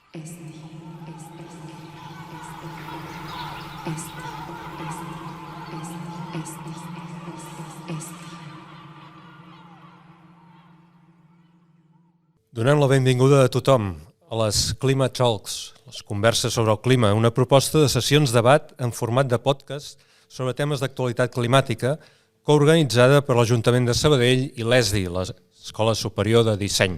Donem la benvinguda a tothom a les Climate Talks, les converses sobre el clima, una proposta de sessions debat en format de podcast sobre temes d'actualitat climàtica coorganitzada per l'Ajuntament de Sabadell i l'ESDI, l'Escola Superior de Disseny.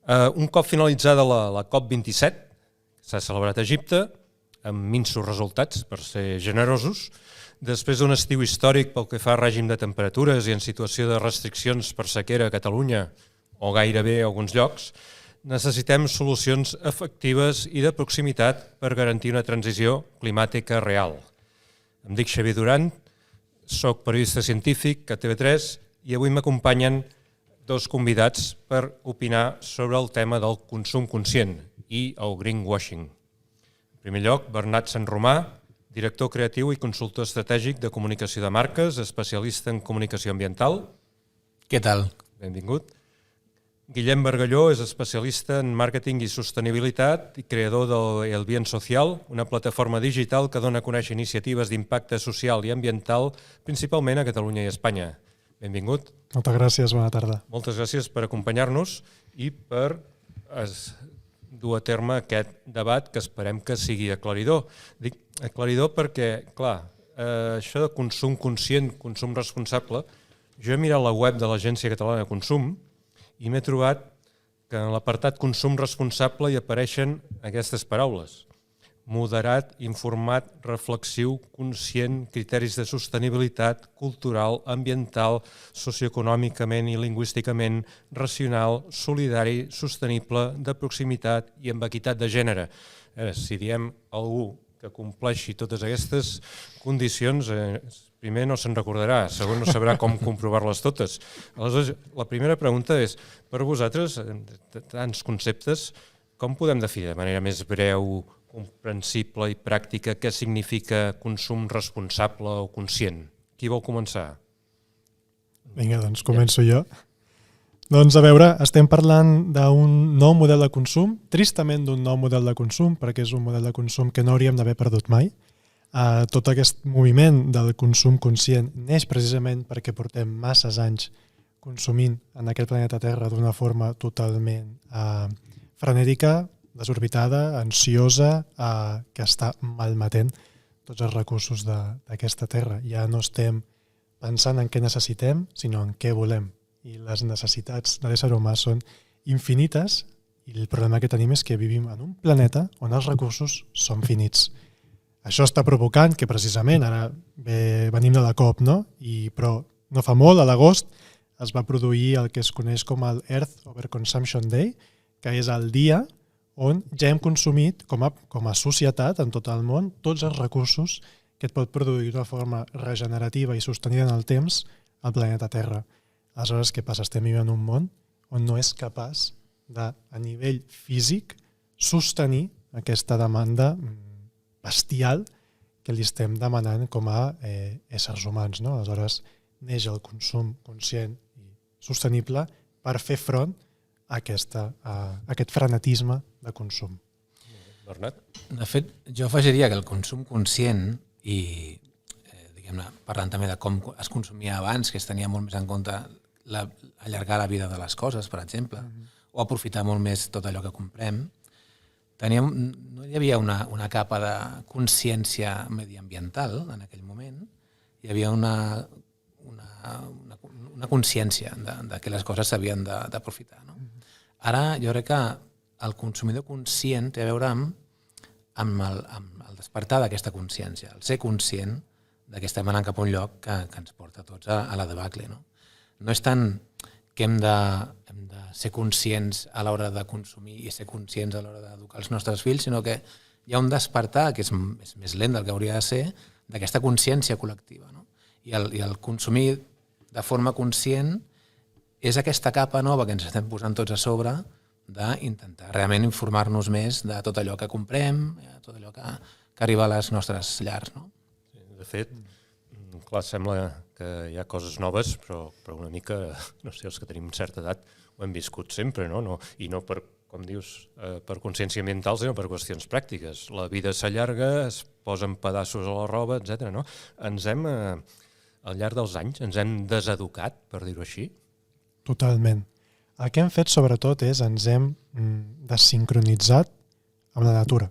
Un cop finalitzada la COP27, que s'ha celebrat a Egipte, amb minsos resultats, per ser generosos, després d'un estiu històric pel que fa a règim de temperatures i en situació de restriccions per sequera a Catalunya, o gairebé a alguns llocs, necessitem solucions efectives i de proximitat per garantir una transició climàtica real. Em dic Xavier Duran, soc periodista científic a TV3 i avui m'acompanyen dos convidats per opinar sobre el tema del consum conscient i el greenwashing. En primer lloc, Bernat Sanromà, director creatiu i consultor estratègic de comunicació de marques, especialista en comunicació ambiental. Què tal? Benvingut. Guillem Bargalló és especialista en màrqueting i sostenibilitat i creador del El Bien Social, una plataforma digital que dona a conèixer iniciatives d'impacte social i ambiental, principalment a Catalunya i Espanya. Benvingut. Moltes gràcies, bona tarda. Moltes gràcies per acompanyar-nos i per dur a terme aquest debat que esperem que sigui aclaridor. Dic aclaridor perquè, clar, això de consum conscient, consum responsable, jo he mirat la web de l'Agència Catalana de Consum i m'he trobat que en l'apartat consum responsable hi apareixen aquestes paraules: moderat, informat, reflexiu, conscient, criteris de sostenibilitat cultural, ambiental, socioeconòmicament i lingüísticament, racional, solidari, sostenible, de proximitat i amb equitat de gènere. Si diem algú que compleixi totes aquestes condicions, primer no se'n recordarà, segon no sabrà com comprovar-les totes. Aleshores, la primera pregunta és, per vosaltres, tants conceptes, com podem definir de manera més breu, comprensible i pràctica què significa consum responsable o conscient? Qui vol començar? Vinga, doncs començo jo. Doncs a veure, estem parlant d'un nou model de consum, tristament d'un nou model de consum, perquè és un model de consum que no hauríem d'haver perdut mai. Tot aquest moviment del consum conscient neix precisament perquè portem masses anys consumint en aquest planeta Terra d'una forma totalment frenètica, desorbitada, ansiosa, que està malmetent tots els recursos d'aquesta Terra. Ja no estem pensant en què necessitem, sinó en què volem. I les necessitats de l'ésser humà són infinites i el problema que tenim és que vivim en un planeta on els recursos són finits. Això està provocant que precisament, ara venim de la COP, no? Però no fa molt, a l'agost, es va produir el que es coneix com el Earth Overconsumption Day, que és el dia on ja hem consumit com a societat en tot el món tots els recursos que et pot produir d'una forma regenerativa i sostenida en el temps al planeta Terra. Aleshores, què passa? Estem vivint en un món on no és capaç de, a nivell físic, sostenir aquesta demanda bestial que li estem demanant com a éssers humans, no? Aleshores, neix el consum conscient i sostenible per fer front a aquest frenetisme de consum. Bernat? De fet, jo afegiria que el consum conscient i parlant també de com es consumia abans, que es tenia molt més en compte allargar la vida de les coses, per exemple, o aprofitar molt més tot allò que comprem, no hi havia una capa de consciència mediambiental en aquell moment, hi havia una consciència de que les coses s'havien d'aprofitar. No? Ara jo crec que el consumidor conscient té a veure amb el despertar d'aquesta consciència, el ser conscient de que estem anant cap a un lloc que ens porta tots a la debacle. No és tant que hem de ser conscients a l'hora de consumir i ser conscients a l'hora d'educar els nostres fills, sinó que hi ha un despertar, que és més lent del que hauria de ser, d'aquesta consciència col·lectiva. No? I el consumir de forma conscient és aquesta capa nova que ens estem posant tots a sobre d'intentar realment informar-nos més de tot allò que comprem, tot allò que arriba a les nostres llars. No? De fet, clar, sembla que hi ha coses noves, però una mica, no sé, els que tenim certa edat ho hem viscut sempre, no? I no per com dius, per consciència ambiental, sinó per qüestions pràctiques. La vida s'allarga, es posen pedaços a la roba, etc. No? Al llarg dels anys, ens hem deseducat, per dir-ho així. Totalment. El que hem fet, sobretot, és ens hem desincronitzat amb la natura.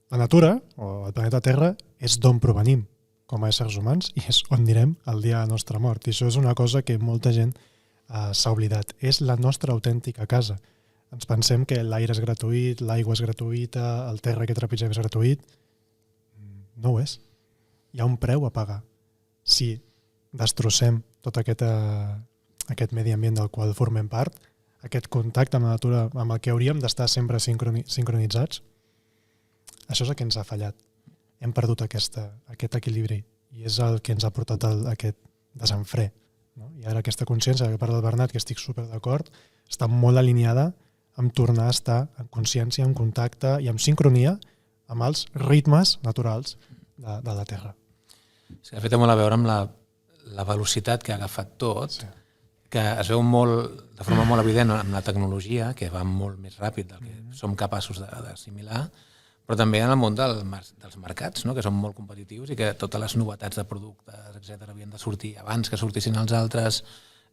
La natura, o el planeta Terra, és d'on provenim com a éssers humans i és on anirem el dia de la nostra mort. I això és una cosa que molta gent s'ha oblidat. És la nostra autèntica casa. Ens pensem que l'aire és gratuït, l'aigua és gratuïta, el terra que trepitgem és gratuït. No ho és. Hi ha un preu a pagar. Si destrossem tot aquest medi ambient del qual formem part, aquest contacte amb la natura amb el que hauríem d'estar sempre sincronitzats, això és el que ens ha fallat. Hem perdut aquest equilibri i és el que ens ha portat aquest desenfre. No? I ara aquesta consciència que parla el Bernat, que estic super d'acord, està molt alineada amb tornar a estar en consciència, en contacte i en sincronia amb els ritmes naturals de la Terra. Sí, de fet, té molt a veure amb la velocitat que ha agafat tot, sí, que es veu de forma molt evident amb la tecnologia, que va molt més ràpid del que som capaços d'assimilar, però també en el món dels mercats, no? Que són molt competitius i que totes les novetats de productes, etc., havien de sortir abans que sortissin els altres.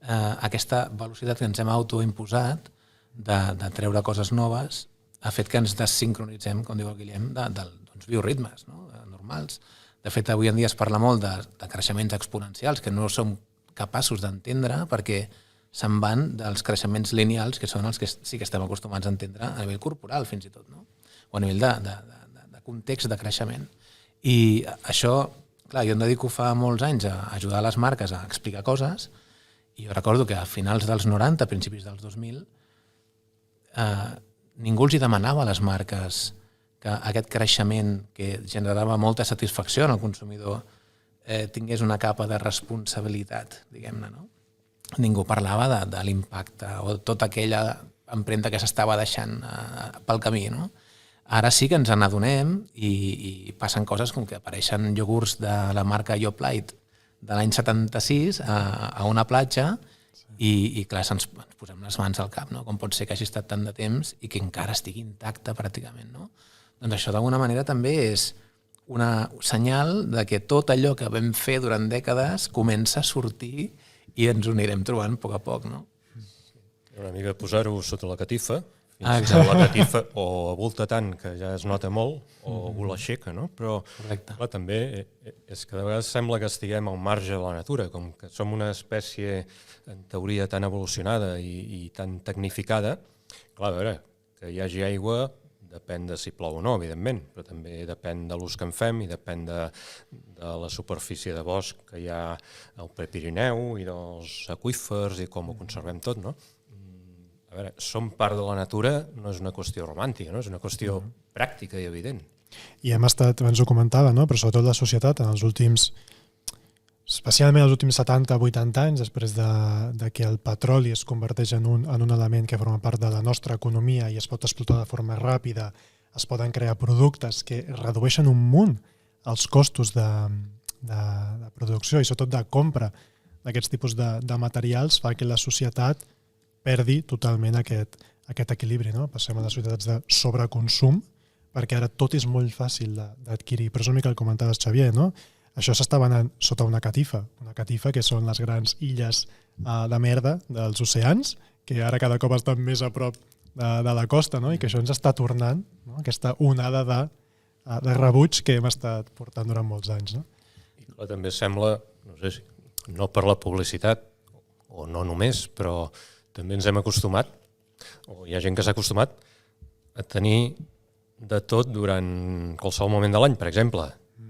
Aquesta velocitat que ens hem autoimposat de treure coses noves ha fet que ens desincronitzem, com diu el Guillem, d'uns bioritmes, no? Normals. De fet, avui en dia es parla molt de creixements exponencials que no som capaços d'entendre perquè se'n van dels creixements lineals, que són els que sí que estem acostumats a entendre a nivell corporal, fins i tot, no? O a nivell de context de creixement. I això, clar, jo em dedico fa molts anys a ajudar les marques a explicar coses i jo recordo que a finals dels 90, a principis dels 2000, ningú els hi demanava a les marques que aquest creixement que generava molta satisfacció en el consumidor tingués una capa de responsabilitat, diguem-ne, no? Ningú parlava de l'impacte o tota aquella empremta que s'estava deixant pel camí, no? Ara sí que ens n'adonem i passen coses com que apareixen iogurts de la marca Yoplait de l'any 76 a una platja i clar, ens posem les mans al cap, no? Com pot ser que hagi estat tant de temps i que encara estigui intacte pràcticament, no? Doncs això d'alguna manera també és una senyal de que tot allò que vam fer durant dècades comença a sortir i ens ho anirem trobant a poc, no? Una mica posar-ho sota la catifa, fins que la catifa o avulta tant que ja es nota molt o algú l'aixeca, no? Però clar, també és que de vegades sembla que estiguem al marge de la natura, com que som una espècie en teoria tan evolucionada i tan tecnificada. Clar, a veure, que hi hagi aigua depèn de si plou o no, evidentment, però també depèn de l'ús que en fem i depèn de la superfície de bosc que hi ha al Prepirineu i dels aqüífers i com ho conservem tot, no? A veure, som part de la natura, no és una qüestió romàntica, no? És una qüestió pràctica i evident. I hem estat, abans ho comentava, no? Però sobretot la societat en els últims, especialment els últims 70-80 anys, després de que el petroli es converteix en un element que forma part de la nostra economia i es pot explotar de forma ràpida, es poden crear productes que redueixen un munt els costos de producció i sobretot de compra d'aquests tipus de materials, fa que la societat perdi totalment aquest equilibri, no? Passem a les societats de sobreconsum, perquè ara tot és molt fàcil d'adquirir. Però és una mica el que comentaves, Xavier, no? Això s'està venent sota una catifa que són les grans illes de merda dels oceans, que ara cada cop estan més a prop de la costa, no? I que això ens està tornant, no? Aquesta onada de rebuig que hem estat portant durant molts anys. No? I clar, també sembla, no sé si, no per la publicitat, o no només, però també ens hem acostumat, o hi ha gent que s'ha acostumat a tenir de tot durant qualsevol moment de l'any. Per exemple,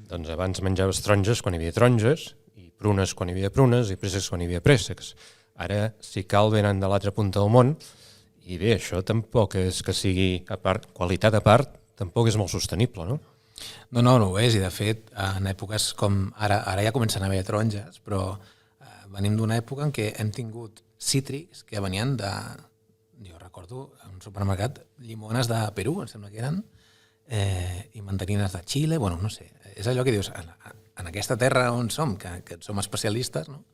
doncs abans menjaves taronges quan hi havia taronges, i prunes quan hi havia prunes, i préssecs quan hi havia préssecs. Ara, si cal, venen de l'altra punta del món, i bé, això tampoc és que sigui, a part, qualitat a part, tampoc és molt sostenible, no? No ho és, i de fet, en èpoques com ara ja comencen a haver taronges, però venim d'una època en què hem tingut cítrics que venien jo recordo, en un supermercat, llimones de Perú, em sembla que eren, i mandarines de Xile, bueno, no sé, és allò que dius, en aquesta terra on som, que som especialistes, no?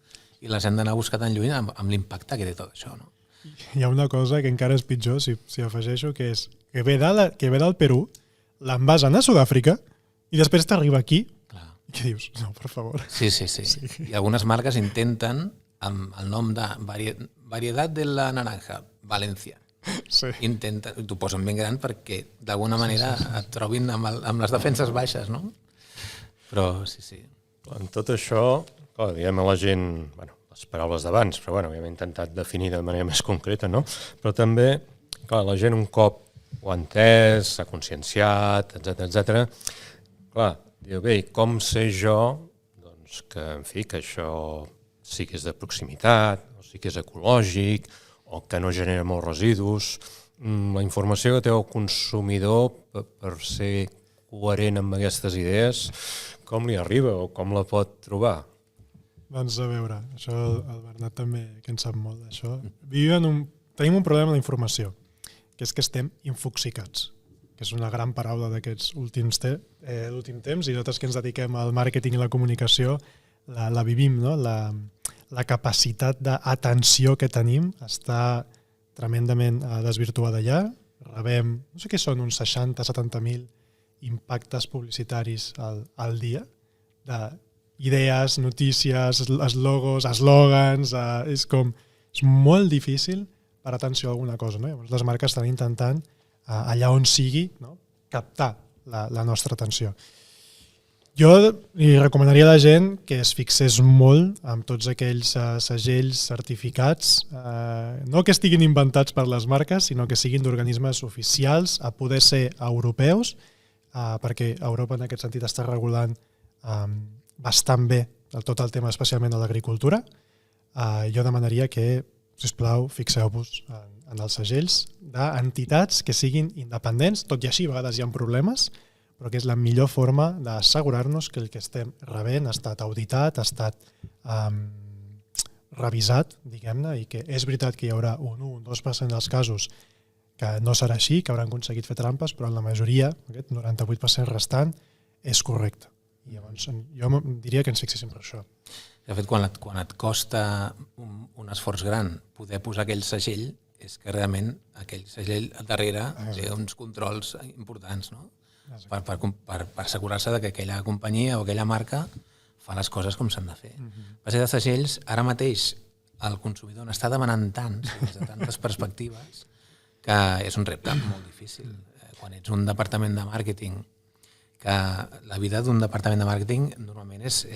I les hem d'anar a buscar tan lluny amb l'impacte que té tot això, no? Hi ha una cosa que encara és pitjor, si afegeixo, que és que ve del Perú, l'envasen a Sud-àfrica i després t'arriba aquí i què dius? No, per favor. Sí. I algunes marques intenten, amb el nom de Variedad de la Naranja, València, t'ho posen ben gran perquè d'alguna manera et trobin amb les defenses baixes, no? Però sí. En tot això, clar, diem a la gent, les paraules d'abans, però hem intentat definir de manera més concreta, no? Però també, clar, la gent un cop ho ha entès, s'ha conscienciat, etc. Clar, diu, bé, com sé jo doncs, que això sí que és de proximitat, o sí que és ecològic, o que no genera molts residus. La informació que té el consumidor per ser coherent amb aquestes idees, com li arriba o com la pot trobar? Doncs a veure, això el Bernat també, que en sap molt d'això. Tenim un problema d'informació, que és que estem infoxicats, que és una gran paraula d'aquests últim temps, i nosaltres que ens dediquem al màrqueting i la comunicació la vivim, no? La capacitat d'atenció que tenim està tremendament desvirtuada ja. Rebem, no sé què són, uns 60-70.000 impactes publicitaris al dia, d'idees, notícies, eslògans, és molt difícil per atenció a alguna cosa, no? Llavors les marques estan intentant, allà on sigui, no? Captar la nostra atenció. Jo li recomanaria a la gent que es fixés molt en tots aquells segells certificats, no que estiguin inventats per les marques, sinó que siguin d'organismes oficials, a poder ser europeus, perquè Europa en aquest sentit està regulant bastant bé tot el tema, especialment de l'agricultura. Jo demanaria que, sisplau, fixeu-vos en els segells d'entitats que siguin independents, tot i així a vegades hi ha problemes, però que és la millor forma d'assegurar-nos que el que estem rebent ha estat auditat, ha estat revisat, diguem-ne, i que és veritat que hi haurà un 1-2% dels casos que no serà així, que hauran aconseguit fer trampes, però en la majoria, aquest 98% restant, és correcte. I llavors jo diria que ens fixéssim per això. De fet, quan et costa un esforç gran poder posar aquell segell, és que realment aquell segell darrere té uns controls importants, no? Per assegurar-se que aquella companyia o aquella marca fa les coses com s'han de fer. Per ser de segells, ara mateix el consumidor n'està demanant tants, des de tantes perspectives, que és un repte molt difícil. Quan ets un departament de màrqueting, que la vida d'un departament de màrqueting normalment és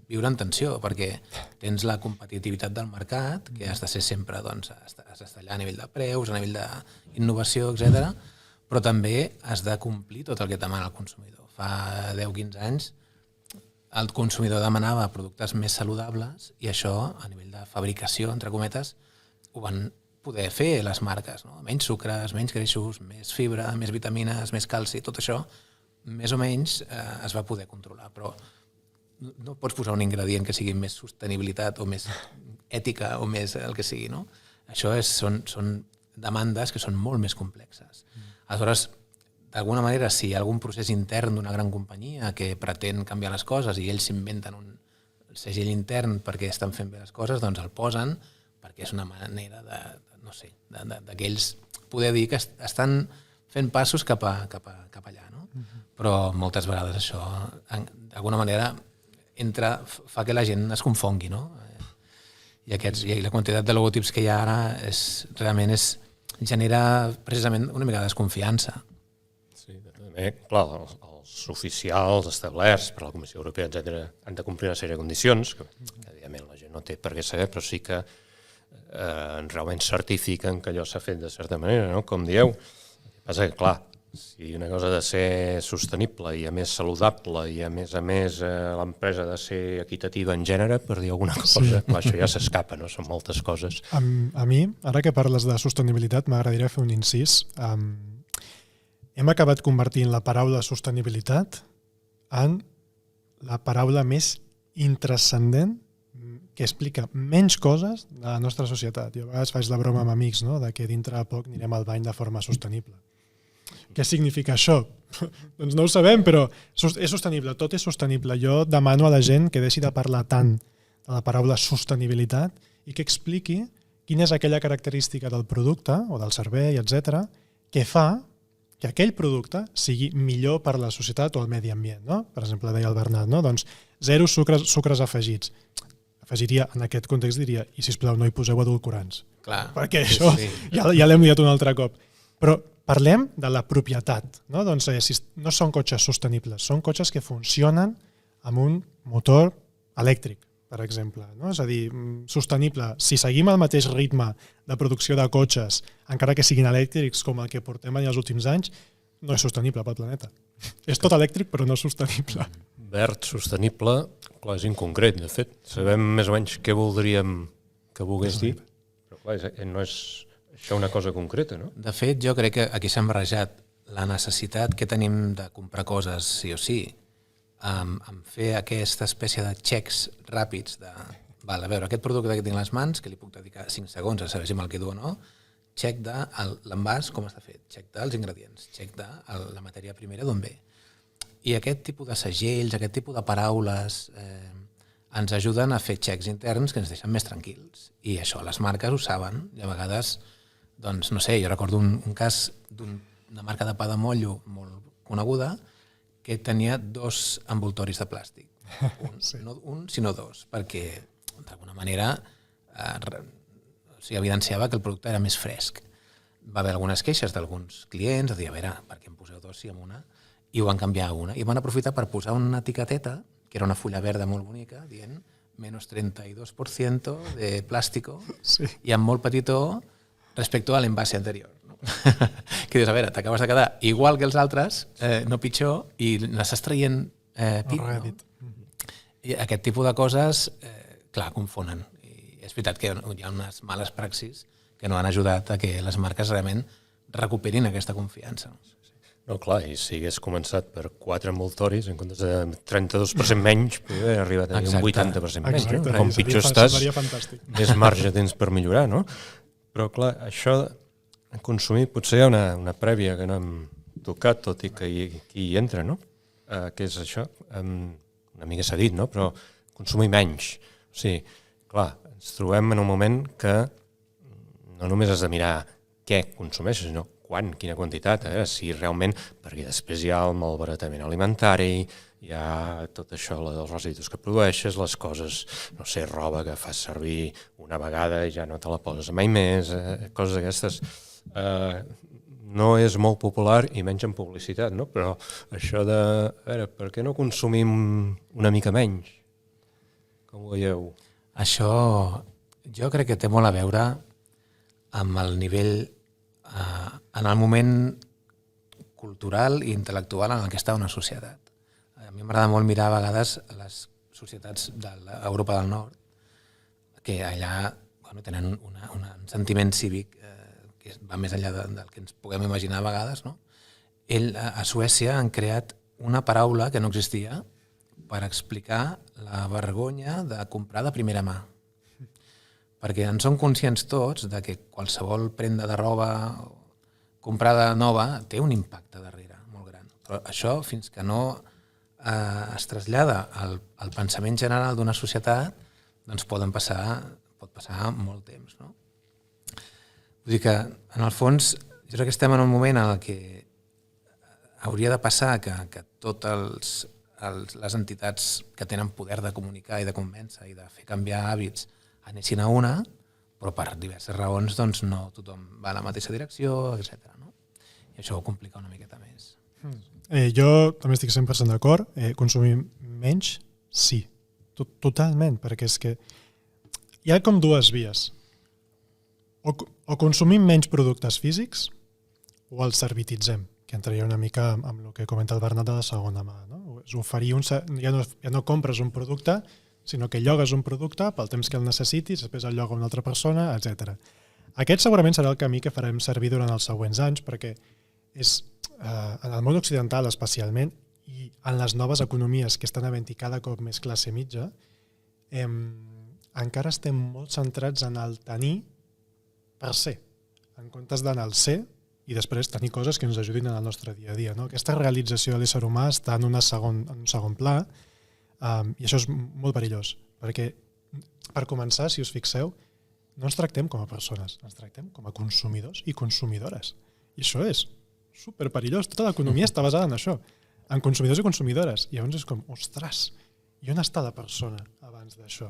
viure en tensió, perquè tens la competitivitat del mercat, que has de ser sempre, doncs, has d'estar allà a nivell de preus, a nivell d'innovació, etc. Però també has de complir tot el que et demana el consumidor. Fa 10-15 anys el consumidor demanava productes més saludables i això, a nivell de fabricació, entre cometes, ho van poder fer les marques, no? Menys sucres, menys greixos, més fibra, més vitamines, més calci, tot això més o menys es va poder controlar, però no pots posar un ingredient que sigui més sostenibilitat o més ètica o més el que sigui, no? Això són demandes que són molt més complexes. Aleshores, d'alguna manera, si hi ha algun procés intern d'una gran companyia que pretén canviar les coses i ells s'inventen un segell intern perquè estan fent bé les coses, doncs el posen perquè és una manera que ells poder dir que estan fent passos cap allà, no? Però moltes vegades això, d'alguna manera, fa que la gent es confongui, no? I la quantitat de logotips que hi ha ara realment genera precisament una mica de desconfiança. Sí, també, clar, els oficials establerts per la Comissió Europea, etc., han de complir una sèrie de condicions, que evidentment la gent no té per què saber, però sí que realment certifiquen que allò s'ha fet de certa manera, no? Com dieu. El que passa que, clar, si una cosa ha de ser sostenible i a més saludable i a més l'empresa ha de ser equitativa en gènere, per dir alguna cosa, clar, això ja s'escapa, no? Són moltes coses. A mi, ara que parles de sostenibilitat, m'agradaria fer un incís. Hem acabat convertint la paraula sostenibilitat en la paraula més intranscendent que explica menys coses de la nostra societat. Jo a vegades faig la broma amb amics, no?, de que dintre de poc anirem al bany de forma sostenible. Què significa això? Doncs no ho sabem, però és sostenible, tot és sostenible. Jo demano a la gent que deixi de parlar tant de la paraula sostenibilitat i que expliqui quina és aquella característica del producte o del servei, etc, que fa que aquell producte sigui millor per la societat o el medi ambient. No? Per exemple, deia el Bernat, no? Doncs 0 sucres afegits. Afegiria, en aquest context diria, i sisplau, no hi poseu edulcorants. Clar. Perquè això ja l'hem liat un altre cop. Però parlem de la propietat. No? Doncs no són cotxes sostenibles, són cotxes que funcionen amb un motor elèctric, per exemple. No? És a dir, sostenible. Si seguim el mateix ritme de producció de cotxes, encara que siguin elèctrics com el que portem en els últims anys, no és sostenible pel planeta. És tot elèctric, però no sostenible. Verd, sostenible, clar, és inconcret, de fet. Sabem més o menys què voldríem que volgués dir, però clar, no és això una cosa concreta, no? De fet, jo crec que aquí s'han barrejat la necessitat que tenim de comprar coses sí o sí, amb fer aquesta espècie de xecs ràpids de, val, a veure, aquest producte que tinc a les mans, que li puc dedicar 5 segons a saber si me'l quedo o no, xec de l'envàs, com està fet, xec dels ingredients, xec de la matèria primera d'on ve. I aquest tipus de segells, aquest tipus de paraules ens ajuden a fer xecs interns que ens deixen més tranquils. I això les marques ho saben, i a vegades, doncs, no sé, jo recordo un cas d'una marca de pa de mollo molt coneguda que tenia 2 envoltoris de plàstic. No un, sinó 2, perquè d'alguna manera evidenciava que el producte era més fresc. Va haver algunes queixes d'alguns clients, de dir, a veure, per què em poseu 2 si amb una? I ho van canviar a una. I van aprofitar per posar una etiqueteta, que era una fulla verda molt bonica, dient menos 32% de plàstico, i amb molt petitó respecte a l'envase anterior. Que dius, a veure, t'acabes de quedar igual que els altres, no pitjor, i n'estàs traient pit. No? I aquest tipus de coses, clar, confonen. I és veritat que hi ha unes males praxis que no han ajudat a que les marques realment recuperin aquesta confiança. No, clar, i si hagués començat per 4 envoltoris, en comptes de 32% menys, podria haver arribat a un 80% menys. Exacte. Com pitjor estàs, fantàstic. més marge tens per millorar, no? Però, clar, això de consumir potser hi ha una prèvia que no hem tocat, tot i que hi entra, no? Que és això, una mica s'ha dit, no? Però consumir menys. O sigui, clar, ens trobem en un moment que no només has de mirar què consumeixes, sinó quan, quina quantitat, si realment, perquè després hi ha el malbaratament alimentari, hi ha tot això dels residus que produeixes, les coses, no sé, roba que fas servir una vegada i ja no te la poses mai més, coses d'aquestes. No és molt popular i menys en publicitat, no? Però això de, a veure, per què no consumim una mica menys? Com ho veieu? Això jo crec que té molt a veure amb el nivell, en el moment cultural i intel·lectual en el que està una societat. A mi m'agrada molt mirar a vegades les societats de l'Europa del Nord, que allà tenen un sentiment cívic que va més enllà del que ens puguem imaginar a vegades. No? A Suècia han creat una paraula que no existia per explicar la vergonya de comprar de primera mà. Perquè en som conscients tots de que qualsevol prenda de roba comprada nova té un impacte darrere molt gran. Però això, fins que no es trasllada al pensament general d'una societat, doncs pot passar molt temps. No? Vull dir que, en el fons, jo crec que estem en un moment en què hauria de passar que totes les entitats que tenen poder de comunicar i de convèncer i de fer canviar hàbits anessin a una, però per diverses raons doncs, no tothom va a la mateixa direcció, etc. No? I això ho complica una miqueta més. Jo també estic 100% d'acord. Consumir menys, sí. Totalment, perquè és que hi ha com 2 vies. O consumim menys productes físics o els servititzem, que entraria una mica amb el que comenta el Bernat de la segona mà. No? És oferir ja no compres un producte, sinó que llogues un producte pel temps que el necessitis, després el lloga una altra persona, etc. Aquest segurament serà el camí que farem servir durant els següents anys, perquè és en el món occidental especialment i en les noves economies que estan havent-hi cada cop més classe mitja, encara estem molt centrats en el tenir per ser, en comptes d'anar al ser i després tenir coses que ens ajudin en el nostre dia a dia. No? Aquesta realització de l'ésser humà està en un segon pla, i això és molt perillós, perquè per començar, si us fixeu, no ens tractem com a persones, ens tractem com a consumidors i consumidores. I això és superperillós. Tota l'economia està basada en això, en consumidors i consumidores. I llavors és com, ostres, i on està la persona abans d'això?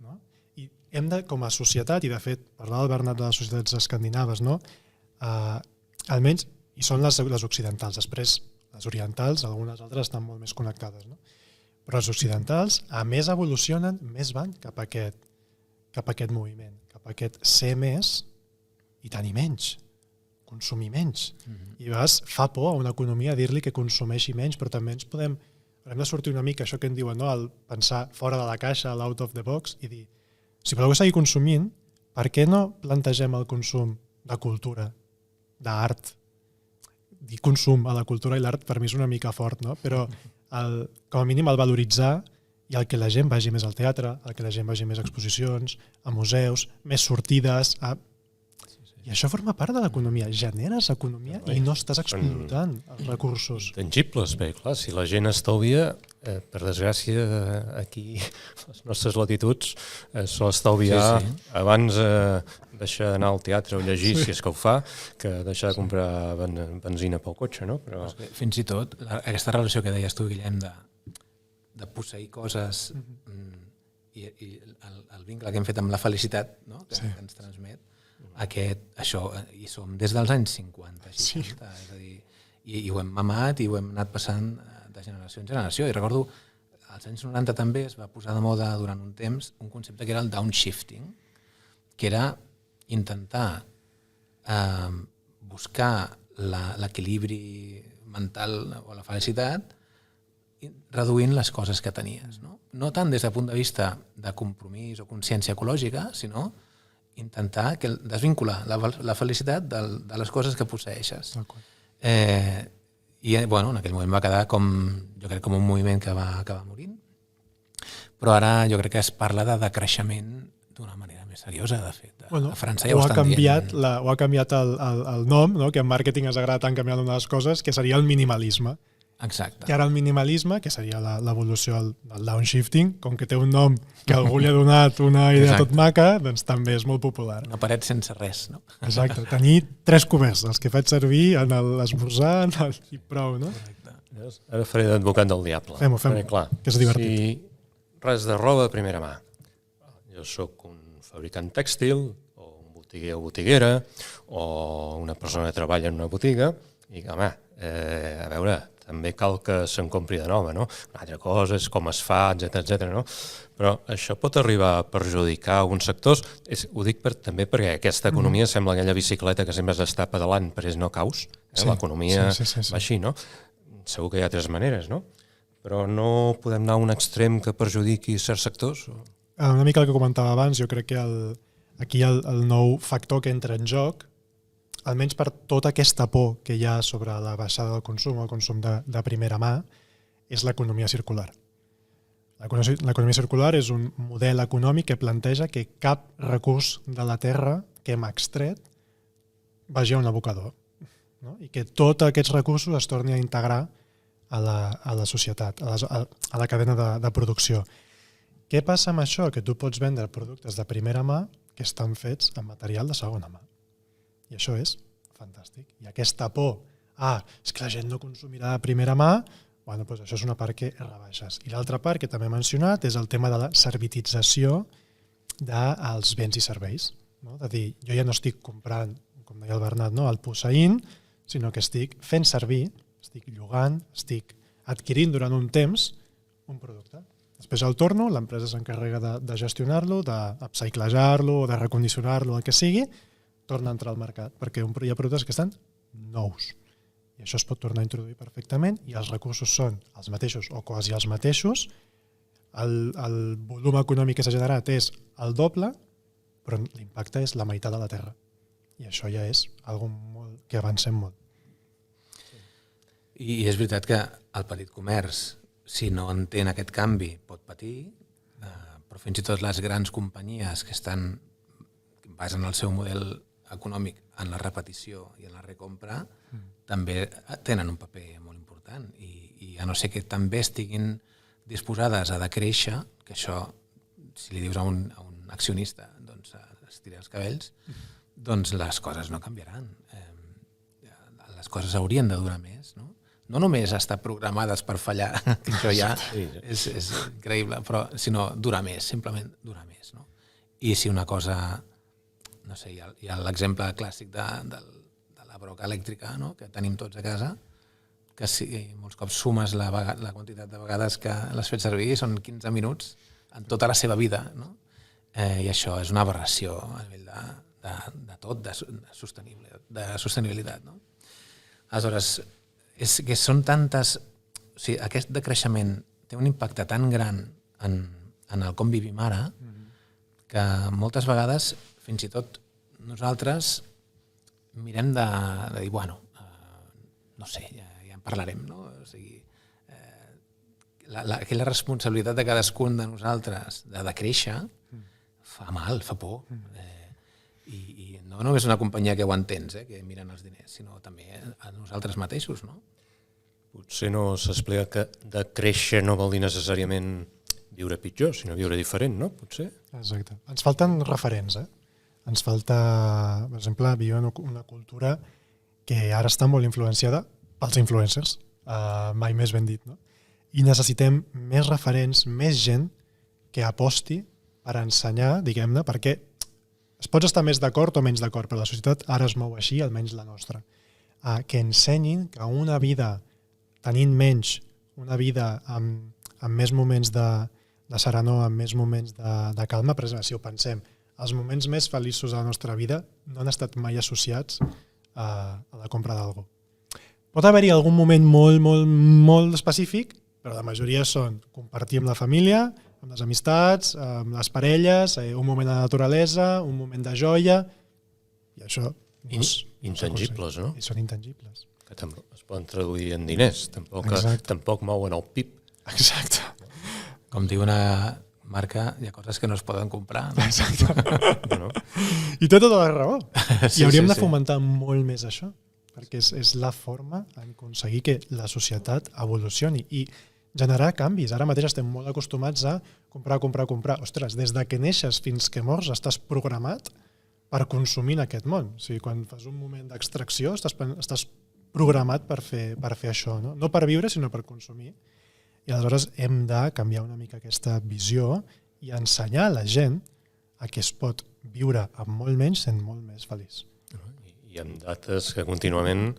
No? I hem de, com a societat, i de fet, parlava el Bernat de les societats escandinaves, no? Almenys, i són les occidentals, després les orientals, algunes altres estan molt més connectades, no? Però els occidentals, a més evolucionen, més van cap a aquest moviment, cap a aquest ser més i tenir menys, consumir menys. I a vegades fa por a una economia dir-li que consumeixi menys, però també hem de sortir una mica, això que en diuen, no? El pensar fora de la caixa, l'out of the box, i dir, si voleu seguir consumint, per què no plantegem el consum de cultura, d'art? Dir consum a la cultura i l'art per mi és una mica fort, no? Però com a mínim el valoritzar i el que la gent vagi més al teatre, el que la gent vagi més a exposicions, a museus, més sortides. I això forma part de l'economia. Generes economia i no estàs explotant els recursos. Tangibles, bé, clar, si la gent estalvia, per desgràcia, aquí, les nostres latituds, se l'estalviar abans deixar d'anar al teatre o llegir, si és que ho fa, que deixar de comprar benzina pel cotxe, no? Però... Fins i tot, aquesta relació que deies tu, Guillem, de posseir coses i el vincle que hem fet amb la felicitat, no? Que ens transmet, això, i som des dels anys 50, 60, és a dir, i ho hem mamat i ho hem anat passant de generació en generació. I recordo, als anys 90 també es va posar de moda durant un temps un concepte que era el downshifting, que era intentar buscar l'equilibri mental o la felicitat reduint les coses que tenies. No tant des del punt de vista de compromís o consciència ecològica, sinó intentar desvincular la felicitat de les coses que posseixes. I en aquell moment va quedar jo crec com un moviment que va acabar morint, però ara jo crec que es parla de decreixement d'una manera més seriosa, de fet. A França ja ho estan dient. Ho ha canviat el nom, no? Que en màrqueting has agradat tant canviar una de les coses, que seria el minimalisme. Exacte. I ara el minimalisme, que seria l'evolució del downshifting, com que té un nom que algú li ha donat una idea tot maca, doncs també és molt popular. Una paret sense res, no? Exacte. Tenir 3 coberts, els que faig servir en l'esmorzar i prou, no? Correcte. Ara faré d'advocat del diable. Fem-ho, que és divertit. Si res de roba de primera mà. Jo sóc un fabricant tèxtil, o un botiguer o botiguera, o una persona que treballa en una botiga, i home, a veure, també cal que se'n compri de nova, no? Una altra cosa és com es fa, etc. no? Però això pot arribar a perjudicar alguns sectors. Ho dic també perquè aquesta economia sembla aquella bicicleta que sempre s'està pedalant per no caus. L'economia va així, no? Segur que hi ha altres maneres, no? Però no podem anar a un extrem que perjudiqui certs sectors? Una mica el que comentava abans, jo crec que aquí el nou factor que entra en joc, almenys per tota aquesta por que hi ha sobre la baixada del consum, el consum de primera mà, és l'economia circular. L'economia circular és un model econòmic que planteja que cap recurs de la terra que hem extret vagi a un abocador, no? I que tots aquests recursos es tornin a integrar a la societat, a la cadena de producció. Què passa amb això? Que tu pots vendre productes de primera mà que estan fets amb material de segona mà. I això és fantàstic. I aquesta por, és que la gent no consumirà de primera mà, doncs això és una part que rebaixes. I l'altra part que també he mencionat és el tema de la servitització dels béns i serveis. No? De dir, jo ja no estic comprant, com deia el Bernat, el posseint, sinó que estic fent servir, estic llogant, estic adquirint durant un temps un producte. Després el torno, l'empresa s'encarrega de gestionar-lo, d'upcyclejar-lo, de recondicionar-lo, el que sigui, torna a entrar al mercat, perquè hi ha productes que estan nous. I això es pot tornar a introduir perfectament i els recursos són els mateixos o quasi els mateixos. El volum econòmic que s'ha generat és el doble, però l'impacte és la meitat de la terra. I això ja és algo que avancem molt. I és veritat que el petit comerç, si no entén aquest canvi, pot patir, però fins i tot les grans companyies que basen el seu model econòmic en la repetició i en la recompra, també tenen un paper molt important. I a no ser que també estiguin disposades a decréixer, que això, si li dius a un accionista, doncs estirar els cabells, doncs les coses no canviaran. Les coses haurien de durar més, no? No només estar programades per fallar, que això ja és increïble, però sinó durar més, simplement durar més, no? I si una cosa, no sé, hi ha l'exemple clàssic de la broca elèctrica, no?, que tenim tots a casa, que si molts cops sumes la quantitat de vegades que l'has fet servir són 15 minuts en tota la seva vida, no? I això és una aberració a nivell de tot, de sostenibilitat, no? Aleshores, és que són tantes... O sigui, aquest decreixement té un impacte tan gran en el com vivim ara que moltes vegades, fins i tot nosaltres, mirem de dir, bueno, no sé, ja en parlarem, no? O sigui, aquella responsabilitat de cadascun de nosaltres de créixer fa mal, fa por. I no només una companyia que ho entens, que miren els diners, sinó també a nosaltres mateixos, no? Potser no s'explica que de créixer no vol dir necessàriament viure pitjor, sinó viure diferent, no? Potser. Exacte. Ens falten referents, Ens falta, per exemple, viure una cultura que ara està molt influenciada pels influencers, mai més ben dit, no? I necessitem més referents, més gent que aposti per ensenyar, diguem-ne, perquè es pots estar més d'acord o menys d'acord, però la societat ara es mou així, almenys la nostra. Que ensenyin que una vida tenint menys, una vida amb més moments de serenor, amb més moments de calma, per exemple, si ho pensem, els moments més feliços de la nostra vida no han estat mai associats a la compra d'algú. Pot haver-hi algun moment molt, molt, molt específic, però la majoria són compartir amb la família, amb les amistats, amb les parelles, un moment de naturalesa, un moment de joia, i això... Intangibles, no? I són intangibles. Que es poden traduir en diners, tampoc mouen el PIB. Exacte. Com diu una marca, hi ha coses que no es poden comprar. No? Exacte. No? I té tota la raó. I hauríem de fomentar molt més això, perquè és la forma d'aconseguir que la societat evolucioni i generar canvis. Ara mateix estem molt acostumats a comprar. Ostres, des de que neixes fins que mors estàs programat per consumir en aquest món. O sigui, quan fas un moment d'extracció estàs programat per fer això, no? No per viure, sinó per consumir. I aleshores hem de canviar una mica aquesta visió i ensenyar a la gent a que es pot viure amb molt menys sent molt més feliç. I amb dates que contínuament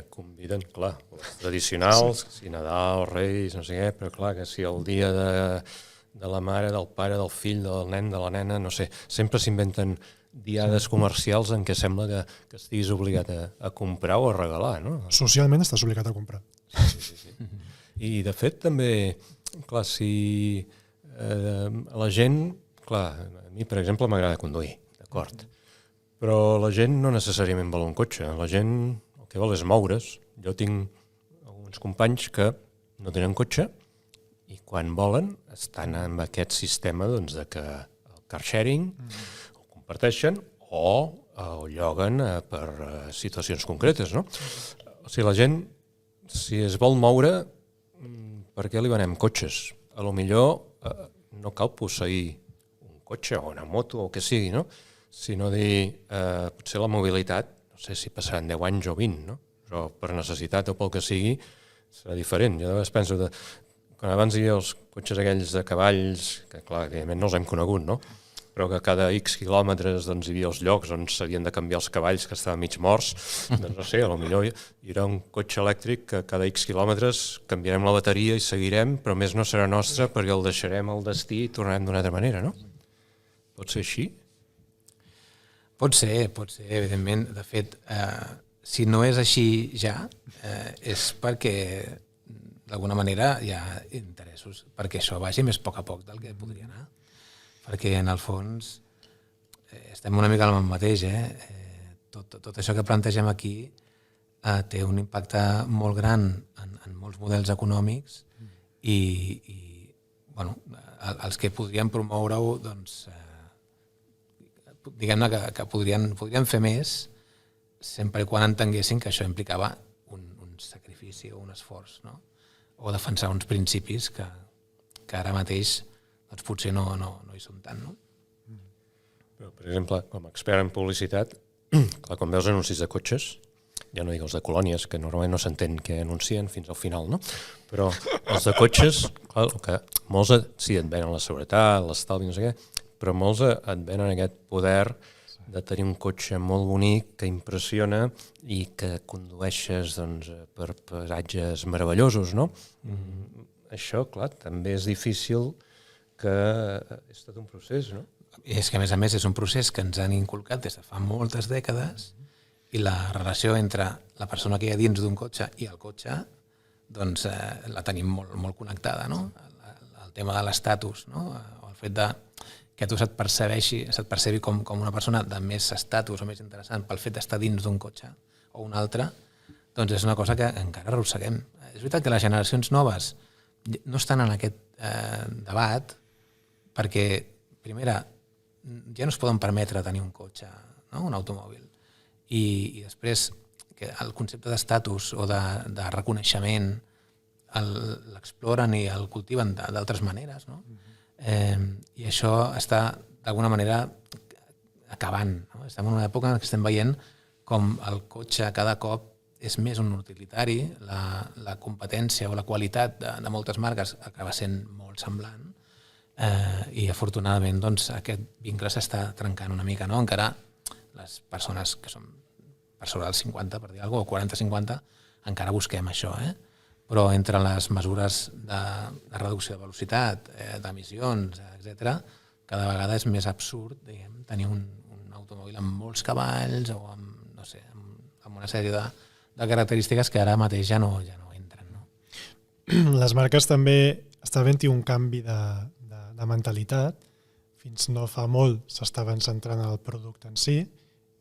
conviden, clar, les tradicionals, si Nadal, Reis, no sé què, però clar, que si el dia de la mare, del pare, del fill, del nen, de la nena, no sé, sempre s'inventen diades comercials en què sembla que estiguis obligat a comprar o a regalar, no? Socialment estàs obligat a comprar. Sí. I de fet també, clar, si la gent, clar, a mi per exemple m'agrada conduir, d'acord, però la gent no necessàriament vol un cotxe, la gent el que vol és moure's. Jo tinc alguns companys que no tenen cotxe i quan volen estan amb aquest sistema doncs, de que el car sharing ho comparteixen o ho lloguen per situacions concretes, no? O sigui, la gent, si es vol moure, per què li venem cotxes? A lo millor no cal posseir un cotxe o una moto o el que sigui, no? Sinó dir, potser la mobilitat, no sé si passaran 10 anys o 20, no? Però per necessitat o pel que sigui, serà diferent. Jo després penso, quan abans hi havia els cotxes aquells de cavalls, que clar, evidentment no els hem conegut, no? Però que cada X quilòmetres doncs, hi havia els llocs on s'havien de canviar els cavalls que estaven mig morts, doncs no sé, potser hi haurà un cotxe elèctric que cada X quilòmetres canviarem la bateria i seguirem, però més no serà nostre perquè el deixarem al destí i tornarem d'una altra manera, no? Pot ser així? Pot ser, evidentment. De fet, si no és així ja, és perquè d'alguna manera hi ha interessos perquè això vagi més a poc del que podria anar. Perquè en el fons estem una mica al mateix. Tot això que plantegem aquí té un impacte molt gran en molts models econòmics i bueno, els que podrien promoure-ho doncs, diguem-ne que podrien fer més sempre i quan entenguessin que això implicava un sacrifici o un esforç, no? O defensar uns principis que ara mateix doncs potser no hi som tant, no? Però, per exemple, com a expert en publicitat, clar, quan veus anuncis de cotxes, ja no dic els de colònies, que normalment no s'entén què anuncien fins al final, no? Però els de cotxes, clar, que molts sí, et venen la seguretat, l'estalvi, no sé què, però molts et venen aquest poder de tenir un cotxe molt bonic que impressiona i que condueixes doncs, per paisatges meravellosos, no? Això, clar, també és difícil, que és tot un procés, no? És que, a més, és un procés que ens han inculcat des de fa moltes dècades i la relació entre la persona que hi ha dins d'un cotxe i el cotxe doncs la tenim molt, molt connectada, no? El tema de l'estatus, no? O el fet de que tu se't percebi com una persona de més estatus o més interessant pel fet d'estar dins d'un cotxe o un altre, doncs és una cosa que encara arrosseguem. És veritat que les generacions noves no estan en aquest debat perquè, primera, ja no es poden permetre tenir un cotxe, no? Un automòbil. I després que el concepte d'estatus o de reconeixement l'exploren i el cultiven d'altres maneres, no? I això està d'alguna manera acabant, no? Estem en una època en què estem veient com el cotxe cada cop és més un utilitari, la competència o la qualitat de moltes marques acaba sent molt semblant i afortunadament doncs, aquest vincle s'està trencant una mica, no? Encara les persones que són per sobre dels 50, per dir alguna cosa, o 40-50, encara busquem això, però entre les mesures de reducció de velocitat, d'emissions, etc., cada vegada és més absurd, diguem, tenir un automòbil amb molts cavalls o amb, no sé, amb una sèrie de característiques que ara mateix ja no entren. No? Les marques també està havent-hi un canvi de mentalitat. Fins no fa molt s'estaven centrant en el producte en si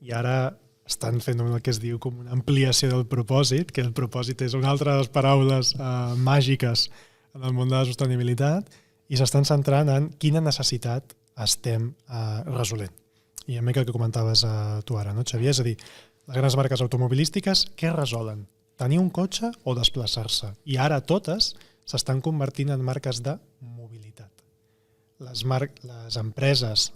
i ara estan fent el que es diu com una ampliació del propòsit, que el propòsit és una altra de les paraules màgiques en el món de la sostenibilitat, i s'estan centrant en quina necessitat estem resolent. I a mi que comentaves tu ara, no, Xavier? És a dir, les grans marques automobilístiques, què resolen? Tenir un cotxe o desplaçar-se? I ara totes s'estan convertint en marques de mobilitat. Les empreses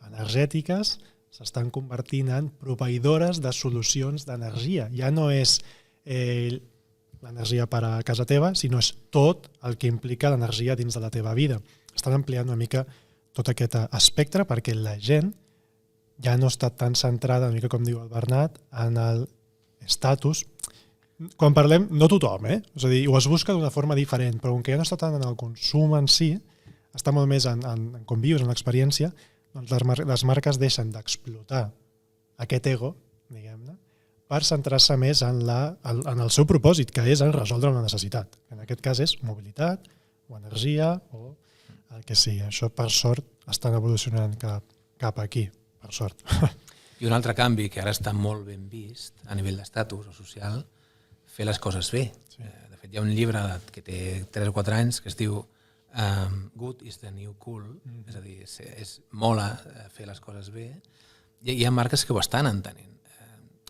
energètiques s'estan convertint en proveïdores de solucions d'energia. Ja no és l'energia per a casa teva, sinó és tot el que implica l'energia dins de la teva vida. Estan ampliant una mica tot aquest espectre perquè la gent ja no està tan centrada, una mica com diu el Bernat, en l'estatus. Quan parlem, no tothom, és a dir, ho es busca d'una forma diferent, però com que ja no està tant en el consum en si, està molt més en com vius, en l'experiència, doncs les marques deixen d'explotar aquest ego, diguem-ne, per centrar-se més en el seu propòsit, que és en resoldre una necessitat. En aquest cas és mobilitat, o energia, o el que sigui. Això, per sort, estan evolucionant cap aquí, per sort. I un altre canvi que ara està molt ben vist a nivell d'estatus o social, fer les coses bé. Sí. De fet, hi ha un llibre que té 3 o 4 anys que es diu Good is the new cool, és a dir, mola fer les coses bé, i hi ha marques que ho estan entenent.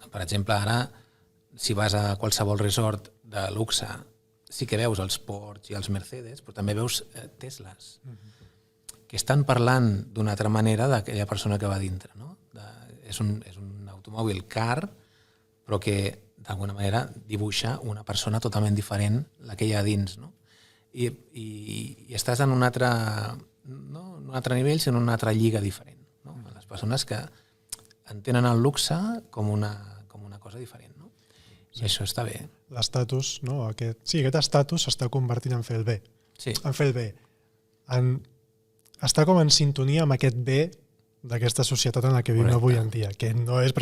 Per exemple, ara, si vas a qualsevol resort de luxe, sí que veus els Porsche i els Mercedes, però també veus Teslas, que estan parlant d'una altra manera d'aquella persona que va dintre. No? És un automòbil car, però que d'alguna manera dibuixa una persona totalment diferent la que hi ha dins. No? I estàs en un altre nivell, sinó en una altra lliga diferent. No? Les persones que entenen el luxe com una cosa diferent. No? I això està bé. L'estatus, no? Aquest estatus s'està convertint en fer el bé. Sí. En fer el bé. Està com en sintonia amb aquest bé d'aquesta societat en la que vivim avui en dia, que no és...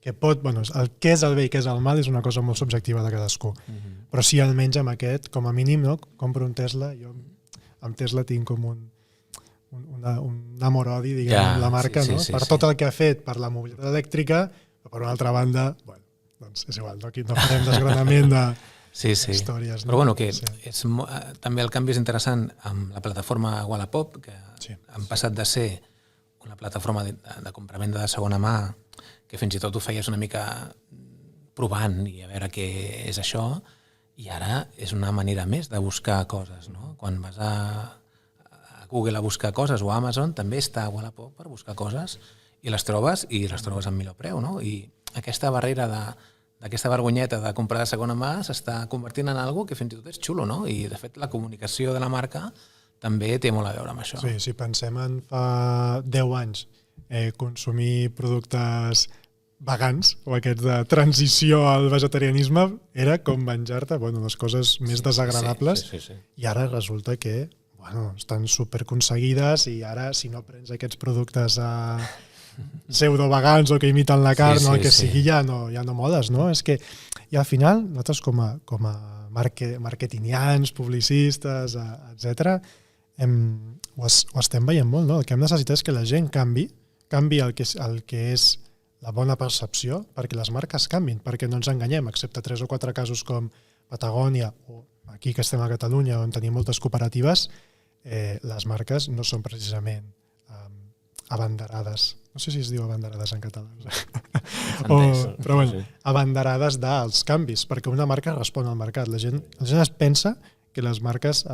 que pot, el què és el bé i què és el mal és una cosa molt subjectiva de cadascú. Però sí, almenys amb aquest, com a mínim, no? Compro un Tesla, jo amb Tesla tinc com un amor-odi, diguem, amb la marca, no? Per tot el que ha fet per la mobilitat elèctrica, però per una altra banda, doncs és igual, aquí no farem desgranament d'històries. Però que també el canvi és interessant amb la plataforma Wallapop, que han passat de ser una plataforma de comprament de segona mà, que fins i tot ho feies una mica provant i a veure què és això, i ara és una manera més de buscar coses. No? Quan vas a Google a buscar coses o a Amazon, també està a Wallapop per buscar coses i les trobes amb millor preu, no? I aquesta barrera d'aquesta vergonyeta de comprar de segona mà s'està convertint en algo que fins i tot és xulo, no? I de fet la comunicació de la marca també té molt a veure amb això. Sí, si pensem en fa 10 anys consumir productes vegans o aquests de transició al vegetarianisme era com menjar-te les coses més desagradables i ara resulta que estan superconseguides i ara si no prens aquests productes pseudo-vegans o que imiten la carn o el que sigui ja no modes, no? És que i al final nosaltres com a marketingians, publicistes, etc. Ho estem veient molt, no? El que hem necessitat és que la gent canvi el que és la bona percepció perquè les marques canvin, perquè no ens enganyem, excepte 3 o 4 casos com Patagònia o aquí que estem a Catalunya on tenim moltes cooperatives, les marques no són precisament abanderades. No sé si es diu abanderades en català. Però abanderades dels canvis, perquè una marca respon al mercat. La gent es pensa que les marques